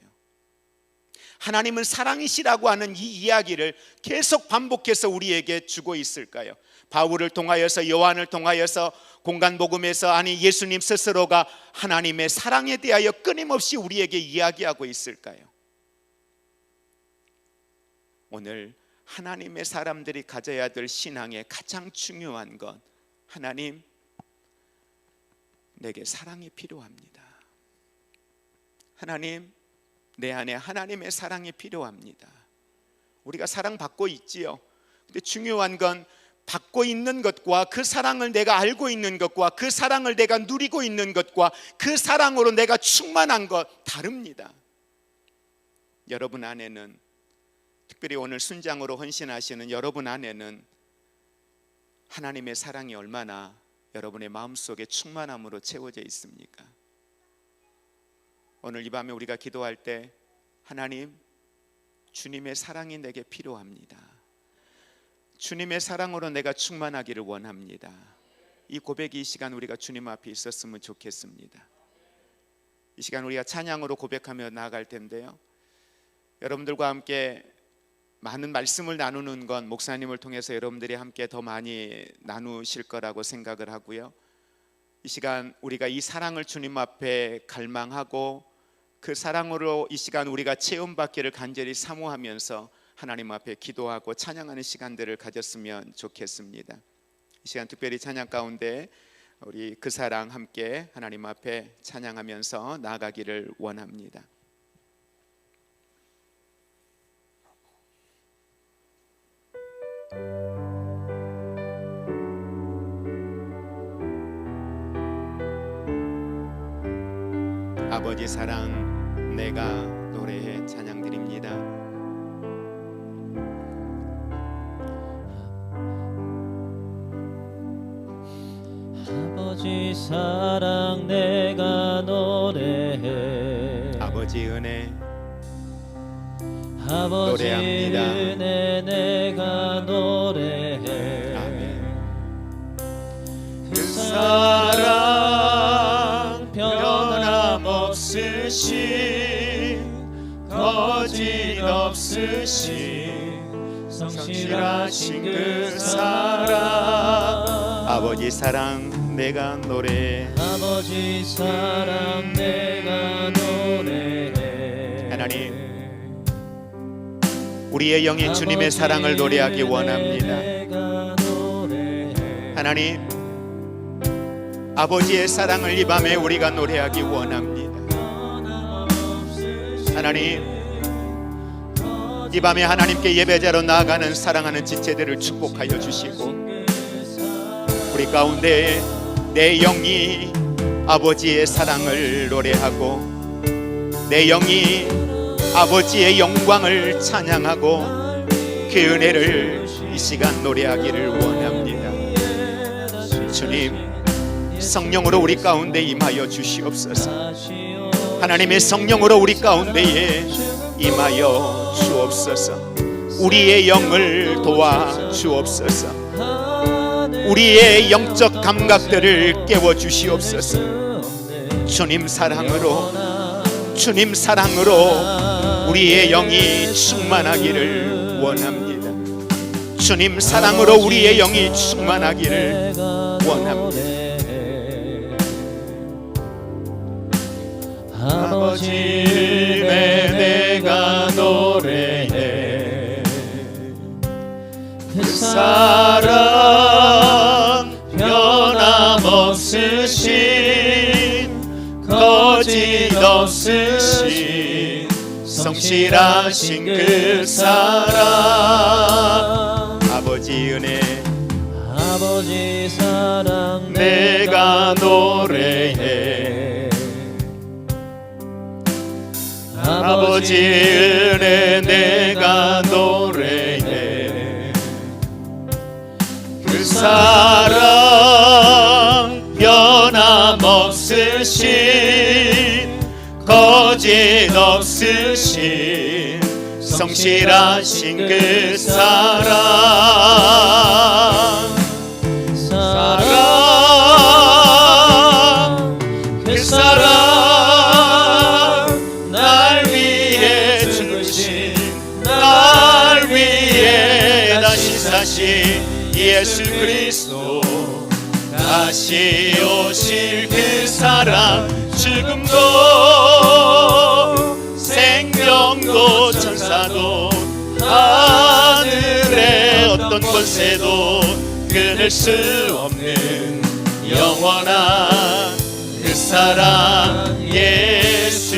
하나님은 사랑이시라고 하는 이 이야기를 계속 반복해서 우리에게 주고 있을까요? 바울을 통하여서, 요한을 통하여서, 공간복음에서, 아니 예수님 스스로가 하나님의 사랑에 대하여 끊임없이 우리에게 이야기하고 있을까요? 오늘 하나님의 사람들이 가져야 될 신앙의 가장 중요한 것, 하나님, 내게 사랑이 필요합니다. 하나님, 내 안에 하나님의 사랑이 필요합니다. 우리가 사랑받고 있지요. 근데 중요한 건 받고 있는 것과 그 사랑을 내가 알고 있는 것과 그 사랑을 내가 누리고 있는 것과 그 사랑으로 내가 충만한 것 다릅니다. 여러분 안에는, 특별히 오늘 순장으로 헌신하시는 여러분 안에는 하나님의 사랑이 얼마나 여러분의 마음속에 충만함으로 채워져 있습니까? 오늘 이 밤에 우리가 기도할 때, 하나님, 주님의 사랑이 내게 필요합니다. 주님의 사랑으로 내가 충만하기를 원합니다. 이 고백이 이 시간 우리가 주님 앞에 있었으면 좋겠습니다. 이 시간 우리가 찬양으로 고백하며 나아갈 텐데요, 여러분들과 함께 많은 말씀을 나누는 건 목사님을 통해서 여러분들이 함께 더 많이 나누실 거라고 생각을 하고요, 이 시간 우리가 이 사랑을 주님 앞에 갈망하고 그 사랑으로 이 시간 우리가 체험받기를 간절히 사모하면서 하나님 앞에 기도하고 찬양하는 시간들을 가졌으면 좋겠습니다. 이 시간 특별히 찬양 가운데 우리 그 사랑 함께 하나님 앞에 찬양하면서 나아가기를 원합니다. 아버지 사랑 내가 노래해 찬양드립니다. 아버지 사랑 내가 노래해, 아버지 은혜 아버지 노래합니다. 은혜 내가 노래해. 아멘. 그 사랑 변함없으신 거짓없으신 성실하신 그 사랑 아버지 사랑 내가 노래해. 아버지 사랑 내가 노래해. 하나님, 우리의 영이 주님의 사랑을 노래하기 원합니다. 하나님, 아버지의 사랑을 이 밤에 우리가 노래하기 원합니다. 하나님, 이 밤에 하나님께 예배자로 나아가는 사랑하는 지체들을 축복하여 주시고, 우리 가운데 내 영이 아버지의 사랑을 노래하고 내 영이 아버지의 영광을 찬양하고 그 은혜를 이 시간 노래하기를 원합니다. 주님, 성령으로 우리 가운데 임하여 주시옵소서. 하나님의 성령으로 우리 가운데에 임하여 주옵소서. 우리의 영을 도와 주옵소서. 우리의 영적 감각들을 깨워 주시옵소서. 주님 사랑으로 우리의 영이 충만하기를 원합니다. 주님 사랑으로 우리의 영이 충만하기를 원합니다. 아버지 은혜 내가 노래해, 그 사랑 변함없으신 거짓없으신 성실하신 그 사랑 아버지 은혜 아버지 사랑 내가 노래해, 아버지 은혜 내가 노래해, 그 사랑 변함없으신 거짓없으신 성실하신 그 사랑 그 사랑 날 위해 죽으신 날 위해 다시 사신 예수 그리스도 다시 오실 그 사랑 죽음도 생명도 천사도 하늘의 어떤 권세도 끊을 수 없는 영원한 그 사랑 예수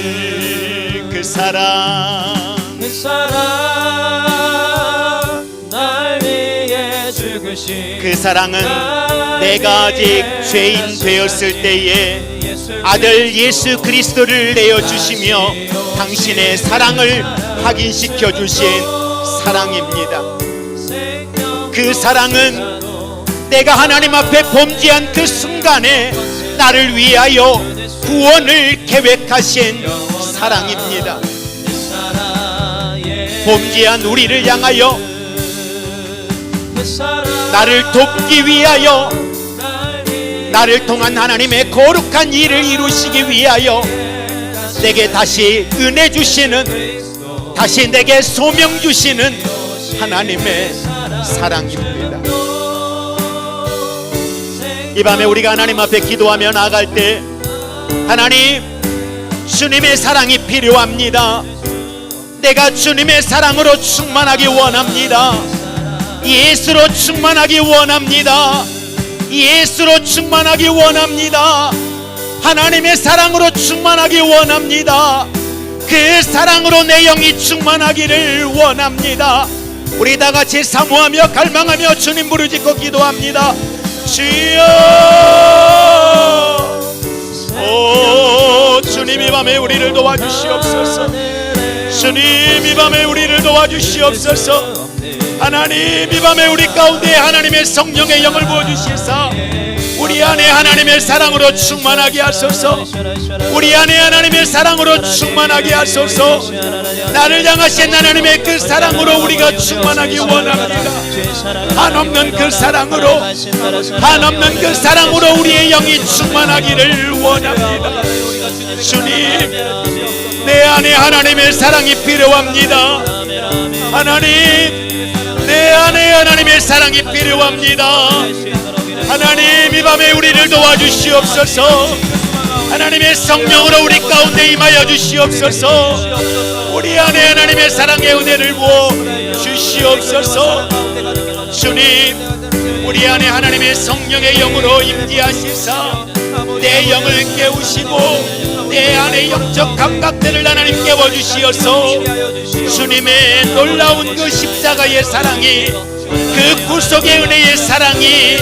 그 사랑 날 위해 죽으신 그 사랑은 내가 아직 죄인 되었을 때에 아들 예수 그리스도를 내어주시며 당신의 사랑을 확인시켜 주신 사랑입니다. 그 사랑은 내가 하나님 앞에 범죄한 그 순간에 나를 위하여 구원을 계획하신 사랑입니다. 범죄한 우리를 향하여 나를 돕기 위하여 나를 통한 하나님의 거룩한 일을 이루시기 위하여 내게 다시 은혜 주시는, 다시 내게 소명 주시는 하나님의 사랑입니다. 이 밤에 우리가 하나님 앞에 기도하며 나아갈 때, 하나님, 주님의 사랑이 필요합니다. 내가 주님의 사랑으로 충만하기 원합니다. 예수로 충만하기 원합니다. 예수로 충만하기 원합니다. 하나님의 사랑으로 충만하기 원합니다. 그 사랑으로 내 영이 충만하기를 원합니다. 우리 다 같이 사모하며 갈망하며 주님 부르짖고 기도합니다. 주여, 오 주님, 이 밤에 우리를 도와주시옵소서. 주님, 이 밤에 우리를 도와주시옵소서. 하나님, 이 밤에 우리 가운데 하나님의 성령의 영을 부어주시사 우리 안에 하나님의 사랑으로 충만하게 하소서. 우리 안에 하나님의 사랑으로 충만하게 하소서. 나를 향하신 하나님의 그 사랑으로 우리가 충만하기 원합니다. 한없는 그 사랑으로, 한없는 그 사랑으로 우리의 영이 충만하기를 원합니다. 주님, 내 안에 하나님의 사랑이 필요합니다. 하나님, 내 안에 하나님의 사랑이 필요합니다. 하나님, 이 밤에 우리를 도와주시옵소서. 하나님의 성령으로 우리 가운데 임하여 주시옵소서. 우리 안에 하나님의 사랑의 은혜를 부어 주시옵소서. 주님, 우리 안에 하나님의 성령의 영으로 임재하시사 내 영을 깨우시고 내 안에 영적 감각들을 하나님 깨워주시어서 주님의 놀라운 그 십자가의 사랑이, 그 구속의 은혜의 사랑이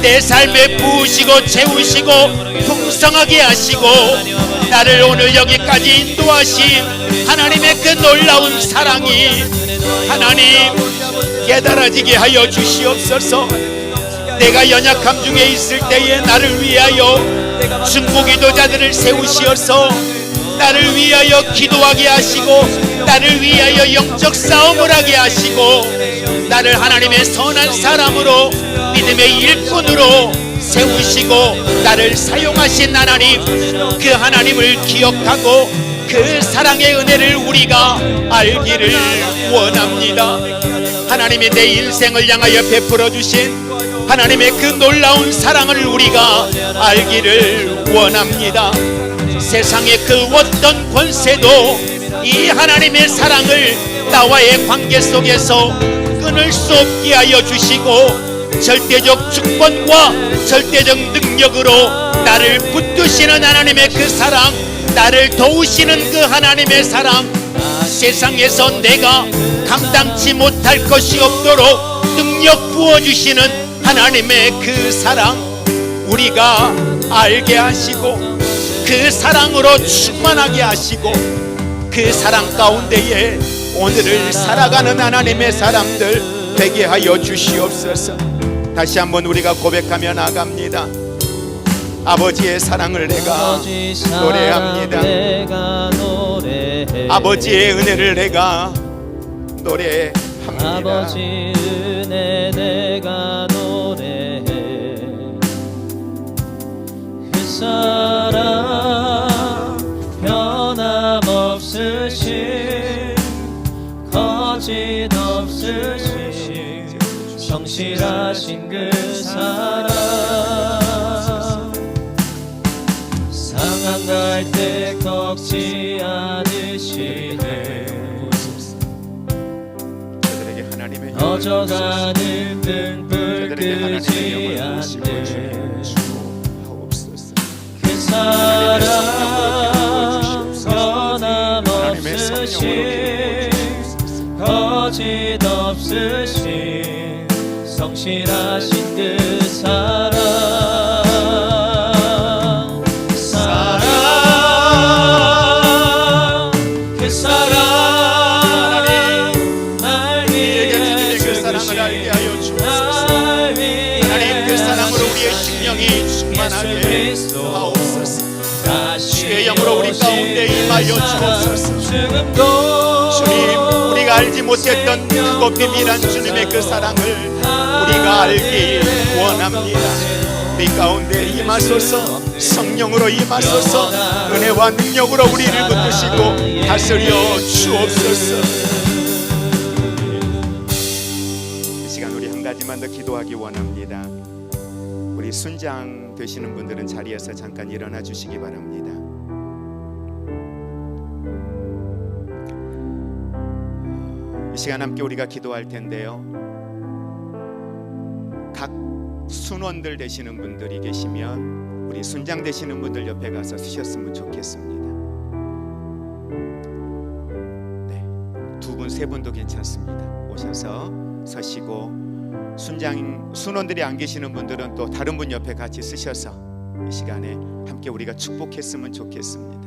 내 삶에 부으시고 채우시고 풍성하게 하시고 나를 오늘 여기까지 인도하신 하나님의 그 놀라운 사랑이 하나님 깨달아지게 하여 주시옵소서. 내가 연약함 중에 있을 때에 나를 위하여 중보기도자들을 세우시어서 나를 위하여 기도하게 하시고 나를 위하여 영적 싸움을 하게 하시고 나를 하나님의 선한 사람으로 믿음의 일꾼으로 세우시고 나를 사용하신 하나님, 그 하나님을 기억하고 그 사랑의 은혜를 우리가 알기를 원합니다. 하나님이 내 인생을 향하여 베풀어 주신 하나님의 그 놀라운 사랑을 우리가 알기를 원합니다. 세상의 그 어떤 권세도 이 하나님의 사랑을 나와의 관계 속에서 끊을 수 없게 하여 주시고 절대적 주권과 절대적 능력으로 나를 붙드시는 하나님의 그 사랑, 나를 도우시는 그 하나님의 사랑, 세상에서 내가 감당치 못할 것이 없도록 능력 부어주시는 하나님의 그 사랑 우리가 알게 하시고 그 사랑으로 충만하게 하시고 그 사랑 가운데에 오늘을 살아가는 하나님의 사람들 되게 하여 주시옵소서. 다시 한번 우리가 고백하며 나갑니다. 아버지의 사랑을 내가 노래합니다. 아버지의 은혜를 내가 노래합니다. 아버지 은혜 내가 노래해. 그 사랑 변함없으신 거짓 없으신 성실하신 그 사랑, 상한 갈 때 꺾지 않으시네. 어져가는 등불 끄지 않네. 그 사랑 변함없으신 거짓 없으신 성실하신 그 사랑, 그 사랑 주의 영으로 우리 가운데 임하여 주옵소서. 주님, 우리가 알지 못했던 크고 비밀한 주님의 그 사랑을 우리가 알기 원합니다. 우리 가운데 임하소서. 성령으로 임하소서. 은혜와 능력으로 우리를 붙드시고 다스려 주옵소서. 이 시간 우리 한 가지만 더 기도하기 원합니다. 우리 순장 되시는 분들은 자리에서 잠깐 일어나 주시기 바랍니다. 이 시간 함께 우리가 기도할 텐데요, 각 순원들 되시는 분들이 계시면 우리 순장 되시는 분들 옆에 가서 서셨으면 좋겠습니다. 네, 두 분, 세 분도 괜찮습니다. 오셔서 서시고, 순원들이 안 계시는 분들은 또 다른 분 옆에 같이 서셔서 이 시간에 함께 우리가 축복했으면 좋겠습니다.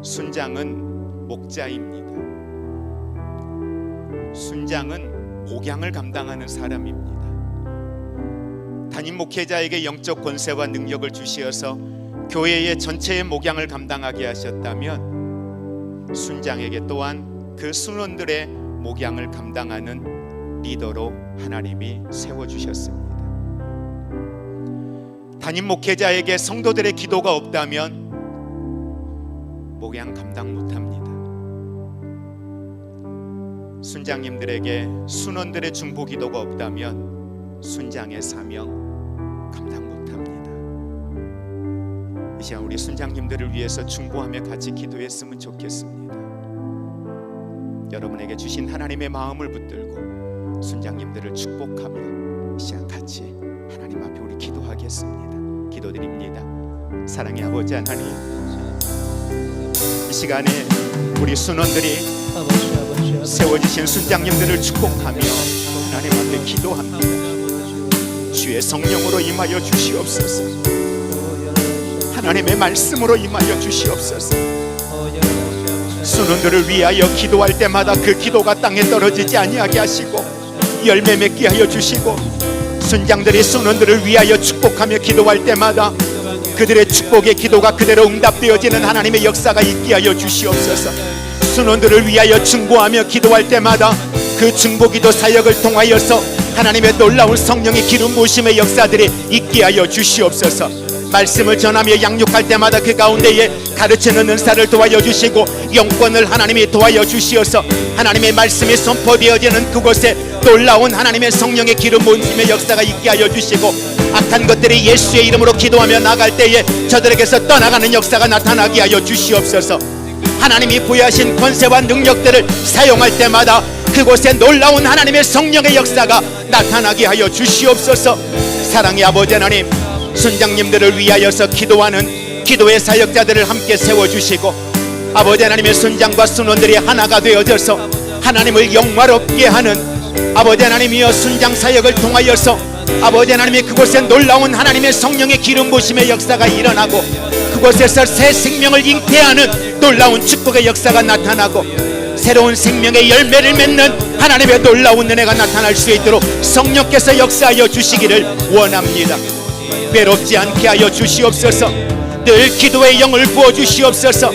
순장은 목자입니다. 순장은 목양을 감당하는 사람입니다. 담임 목회자에게 영적 권세와 능력을 주시어서 교회의 전체의 목양을 감당하게 하셨다면, 순장에게 또한 그 순원들의 목양을 감당하는 리더로 하나님이 세워주셨습니다. 담임 목회자에게 성도들의 기도가 없다면 목양 감당 못합니다. 순장님들에게 순원들의 중보 기도가 없다면 순장의 사명 감당 못합니다. 이 시간 우리 순장님들을 위해서 중보하며 같이 기도했으면 좋겠습니다. 여러분에게 주신 하나님의 마음을 붙들고 순장님들을 축복하며 이 시간 같이 하나님 앞에 우리 기도하겠습니다. 기도드립니다. 사랑의 아버지 하나님, 이 시간에 우리 순원들이 세워지신 순장님들을 축복하며 하나님 앞에 기도합니다. 주의 성령으로 임하여 주시옵소서. 하나님의 말씀으로 임하여 주시옵소서. 순원들을 위하여 기도할 때마다 그 기도가 땅에 떨어지지 아니하게 하시고 열매 맺게 하여 주시고, 순장들이 순원들을 위하여 축복하며 기도할 때마다 그들의 축복의 기도가 그대로 응답되어지는 하나님의 역사가 있게 하여 주시옵소서. 순원들을 위하여 중보하며 기도할 때마다 그 중보기도 사역을 통하여서 하나님의 놀라운 성령의 기름 부으심의 역사들이 있게 하여 주시옵소서. 말씀을 전하며 양육할 때마다 그 가운데에 가르치는 은사를 도와여 주시고 영권을 하나님이 도와여 주시어서 하나님의 말씀이 선포되어지는 그곳에 놀라운 하나님의 성령의 기름 부으심의 역사가 있게 하여 주시고, 악한 것들이 예수의 이름으로 기도하며 나갈 때에 저들에게서 떠나가는 역사가 나타나게 하여 주시옵소서. 하나님이 부여하신 권세와 능력들을 사용할 때마다 그곳에 놀라운 하나님의 성령의 역사가 나타나게 하여 주시옵소서. 사랑의 아버지 하나님, 순장님들을 위하여서 기도하는 기도의 사역자들을 함께 세워주시고, 아버지 하나님의 순장과 순원들이 하나가 되어져서 하나님을 영화롭게 하는 아버지 하나님이여 순장 사역을 통하여서 아버지 하나님의 그곳에 놀라운 하나님의 성령의 기름 부으심의 역사가 일어나고 그곳에서 새 생명을 잉태하는 놀라운 축복의 역사가 나타나고 새로운 생명의 열매를 맺는 하나님의 놀라운 은혜가 나타날 수 있도록 성령께서 역사하여 주시기를 원합니다. 외롭지 않게 하여 주시옵소서. 늘 기도의 영을 부어 주시옵소서.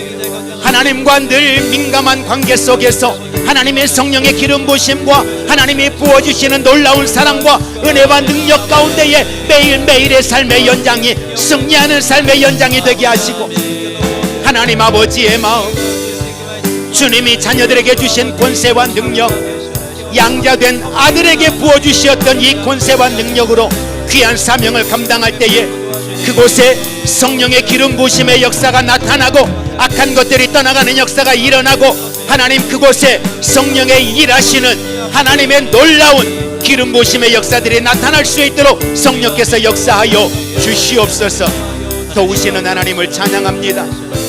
하나님과 늘 민감한 관계 속에서 하나님의 성령의 기름 부으심과 하나님이 부어주시는 놀라운 사랑과 은혜와 능력 가운데에 매일매일의 삶의 연장이 승리하는 삶의 연장이 되게 하시고, 하나님 아버지의 마음, 주님이 자녀들에게 주신 권세와 능력, 양자된 아들에게 부어주셨던 이 권세와 능력으로 귀한 사명을 감당할 때에 그곳에 성령의 기름 부으심의 역사가 나타나고 악한 것들이 떠나가는 역사가 일어나고 하나님 그곳에 성령의 일하시는 하나님의 놀라운 기름 부으심의 역사들이 나타날 수 있도록 성령께서 역사하여 주시옵소서. 도우시는 하나님을 찬양합니다.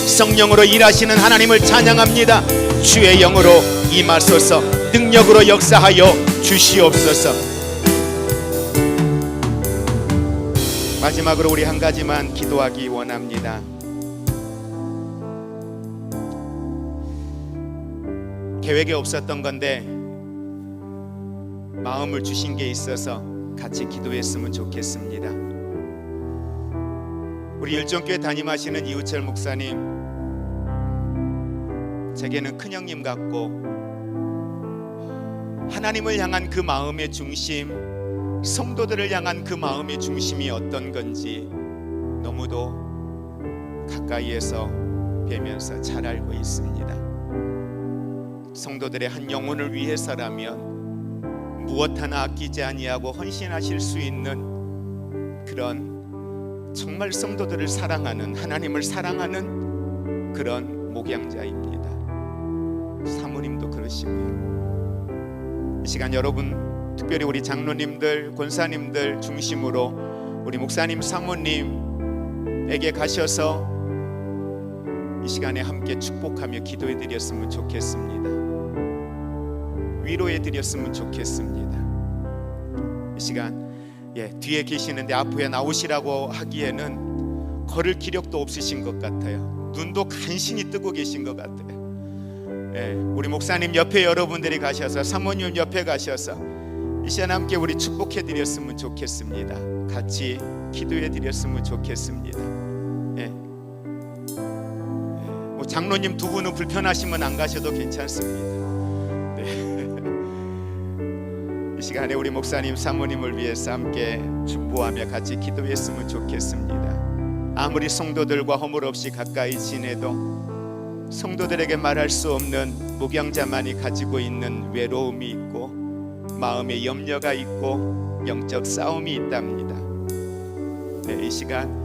성령으로 일하시는 하나님을 찬양합니다. 주의 영으로 임하소서. 능력으로 역사하여 주시옵소서. 마지막으로 우리 한 가지만 기도하기 원합니다. 계획에 없었던 건데 마음을 주신 게 있어서 같이 기도했으면 좋겠습니다. 우리 일정교회 담임하시는 이우철 목사님, 제게는 큰형님 같고 하나님을 향한 그 마음의 중심, 성도들을 향한 그 마음의 중심이 어떤 건지 너무도 가까이에서 뵈면서 잘 알고 있습니다. 성도들의 한 영혼을 위해서라면 무엇 하나 아끼지 아니하고 헌신하실 수 있는 그런 정말 성도들을 사랑하는, 하나님을 사랑하는 그런 목양자입니다. 사모님도 그러시고요. 이 시간 여러분, 특별히 우리 장로님들, 권사님들 중심으로 우리 목사님, 사모님에게 가셔서 이 시간에 함께 축복하며 기도해 드렸으면 좋겠습니다. 위로해 드렸으면 좋겠습니다. 이 시간 뒤에 계시는데 앞에 나오시라고 하기에는 걸을 기력도 없으신 것 같아요. 눈도 간신히 뜨고 계신 것 같아요. 우리 목사님 옆에 여러분들이 가셔서, 사모님 옆에 가셔서 이 시간 함께 우리 축복해 드렸으면 좋겠습니다. 같이 기도해 드렸으면 좋겠습니다. 뭐 장로님 두 분은 불편하시면 안 가셔도 괜찮습니다. 이 시간에 우리 목사님, 사모님을 위해서 함께 축복하며 같이 기도했으면 좋겠습니다. 아무리 성도들과 허물 없이 가까이 지내도 성도들에게 말할 수 없는 목양자만이 가지고 있는 외로움이 있고 마음의 염려가 있고 영적 싸움이 있답니다. 이 시간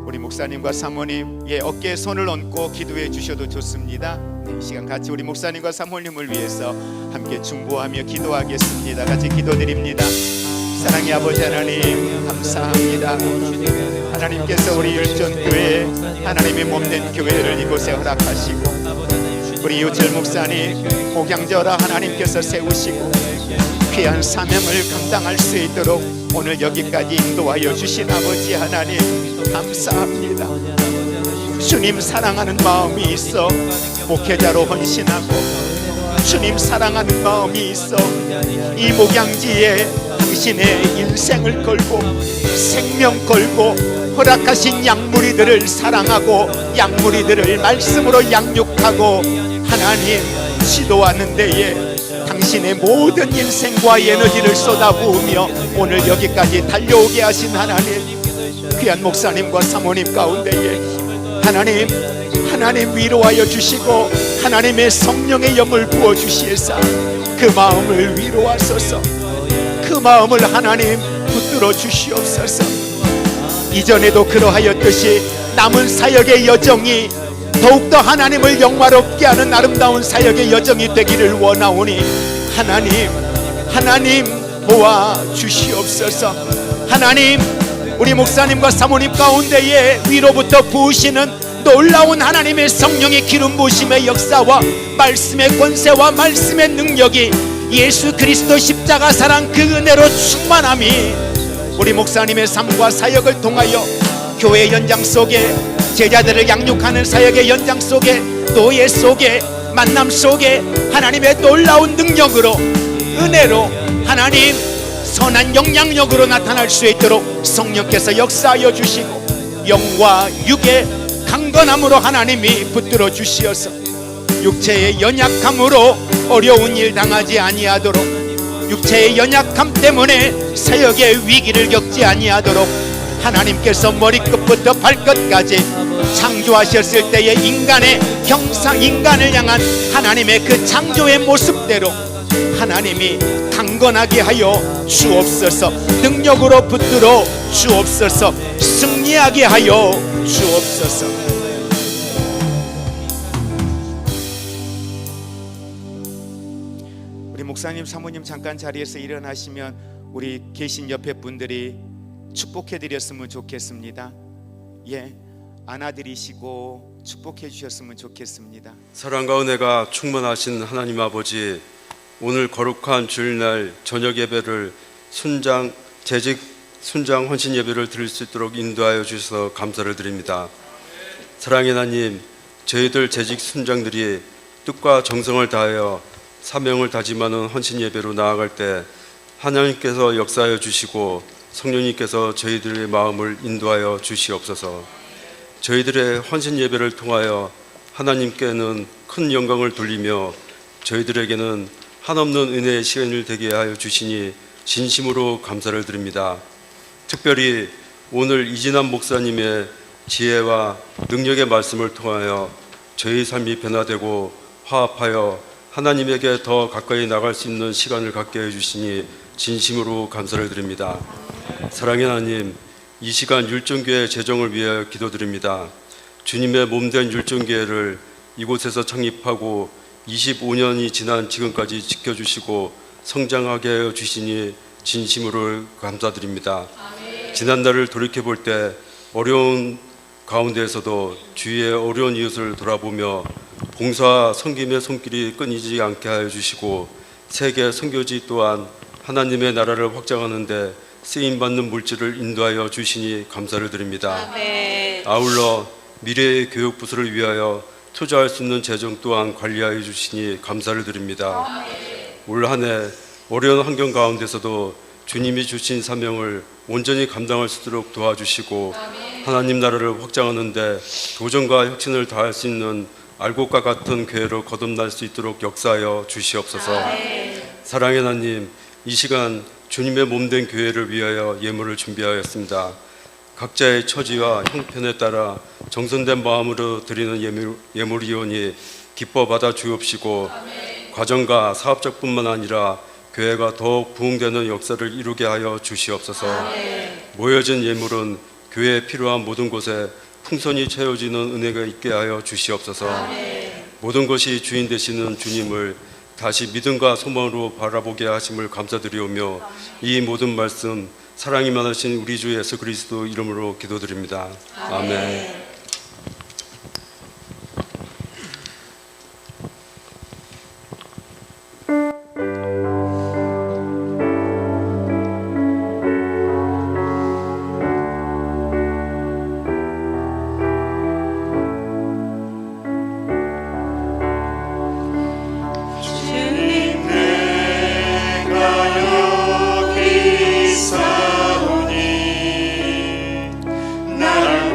우리 목사님과 사모님의 어깨에 손을 얹고 기도해 주셔도 좋습니다. 이 시간 같이 우리 목사님과 사모님을 위해서 함께 중보하며 기도하겠습니다. 같이 기도드립니다. 사랑의 아버지 하나님, 감사합니다. 하나님께서 우리 율전교회, 하나님의 몸된 교회를 이곳에 허락하시고 우리 유철 목사님 목양자라 하나님께서 세우시고 귀한 사명을 감당할 수 있도록 오늘 여기까지 인도하여 주신 아버지 하나님, 감사합니다. 주님 사랑하는 마음이 있어 목회자로 헌신하고, 주님 사랑하는 마음이 있어 이 목양지에 당신의 인생을 걸고 생명 걸고 허락하신 양무리들을 사랑하고 양무리들을 말씀으로 양육하고 하나님 지도하는 데에 당신의 모든 인생과 에너지를 쏟아부으며 오늘 여기까지 달려오게 하신 하나님, 귀한 목사님과 사모님 가운데에 하나님 위로하여 주시고 하나님의 성령의 영을 부어주시에사 그 마음을 위로하소서. 그 마음을 하나님 붙들어 주시옵소서. 이전에도 그러하였듯이 남은 사역의 여정이 더욱더 하나님을 영화롭게 하는 아름다운 사역의 여정이 되기를 원하오니 하나님 모아 주시옵소서. 하나님, 우리 목사님과 사모님 가운데에 위로부터 부으시는 놀라운 하나님의 성령의 기름 부으심의 역사와 말씀의 권세와 말씀의 능력이 예수 그리스도 십자가 사랑 그 은혜로 충만함이 우리 목사님의 삶과 사역을 통하여 교회 연장 속에 제자들을 양육하는 사역의 연장 속에 노예 속에 만남 속에 하나님의 놀라운 능력으로 은혜로 하나님 선한 영향력으로 나타날 수 있도록 성령께서 역사하여 주시고 영과 육의 강건함으로 하나님이 붙들어 주시어서 육체의 연약함으로 어려운 일 당하지 아니하도록, 육체의 연약함 때문에 사역의 위기를 겪지 아니하도록 하나님께서 머리끝부터 발끝까지 창조하셨을 때의 인간의 형상, 인간을 향한 하나님의 그 창조의 모습대로 하나님이 강건하게 하여 주옵소서. 능력으로 붙들어 주옵소서. 승리하게 하여 주옵소서. 우리 목사님, 사모님 잠깐 자리에서 일어나시면 우리 계신 옆에 분들이 축복해 드렸으면 좋겠습니다. 안아드리시고 축복해 주셨으면 좋겠습니다. 사랑과 은혜가 충만하신 하나님 아버지, 오늘 거룩한 주일날 저녁 예배를 재직 순장 헌신 예배를 드릴 수 있도록 인도하여 주셔서 감사를 드립니다. 사랑의 하나님, 저희들 재직 순장들이 뜻과 정성을 다하여 사명을 다짐하는 헌신 예배로 나아갈 때 하나님께서 역사하여 주시고 성령님께서 저희들의 마음을 인도하여 주시옵소서. 저희들의 헌신 예배를 통하여 하나님께는 큰 영광을 돌리며 저희들에게는 한없는 은혜의 시간을 되게 하여 주시니 진심으로 감사를 드립니다. 특별히 오늘 이진환 목사님의 지혜와 능력의 말씀을 통하여 저희 삶이 변화되고 화합하여 하나님에게 더 가까이 나갈 수 있는 시간을 갖게 해주시니 진심으로 감사를 드립니다. 사랑의 하나님, 이 시간 율정교회 재정을 위하여 기도드립니다. 주님의 몸된 율정교회를 이곳에서 창립하고 25년이 지난 지금까지 지켜주시고 성장하게 하여 주시니 진심으로 감사드립니다. 지난날을 돌이켜볼 때 어려운 가운데에서도 주위의 어려운 이웃을 돌아보며 봉사와 섬김의 손길이 끊이지 않게 하여 주시고 세계 선교지 또한 하나님의 나라를 확장하는 데 쓰임받는 물질을 인도하여 주시니 감사를 드립니다. 아울러 미래의 교육 부서를 위하여 투자할 수 있는 재정 또한 관리하여 주시니 감사를 드립니다. 올 한 해 어려운 환경 가운데서도 주님이 주신 사명을 온전히 감당할 수 있도록 도와주시고 하나님 나라를 확장하는 데 도전과 혁신을 다할 수 있는 알곡과 같은 교회로 거듭날 수 있도록 역사하여 주시옵소서. 사랑의 하나님, 이 시간 주님의 몸된 교회를 위하여 예물을 준비하였습니다. 각자의 처지와 형편에 따라 정성된 마음으로 드리는 예물이오니 기뻐 받아 주옵시고 과정과 사업적뿐만 아니라 교회가 더욱 부흥되는 역사를 이루게 하여 주시옵소서. 모여진 예물은 교회에 필요한 모든 곳에 풍성히 채워지는 은혜가 있게 하여 주시옵소서. 모든 것이 주인 되시는 주님을 다시 믿음과 소망으로 바라보게 하심을 감사드리오며 이 모든 말씀 사랑이 많으신 우리 주 예수 그리스도 이름으로 기도드립니다. 아멘. 나를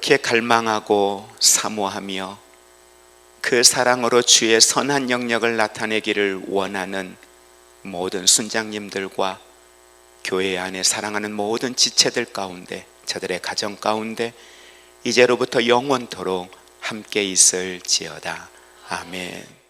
그렇게 갈망하고 사모하며 그 사랑으로 주의 선한 영역을 나타내기를 원하는 모든 순장님들과 교회 안에 사랑하는 모든 지체들 가운데, 저들의 가정 가운데 이제로부터 영원토록 함께 있을지어다. 아멘.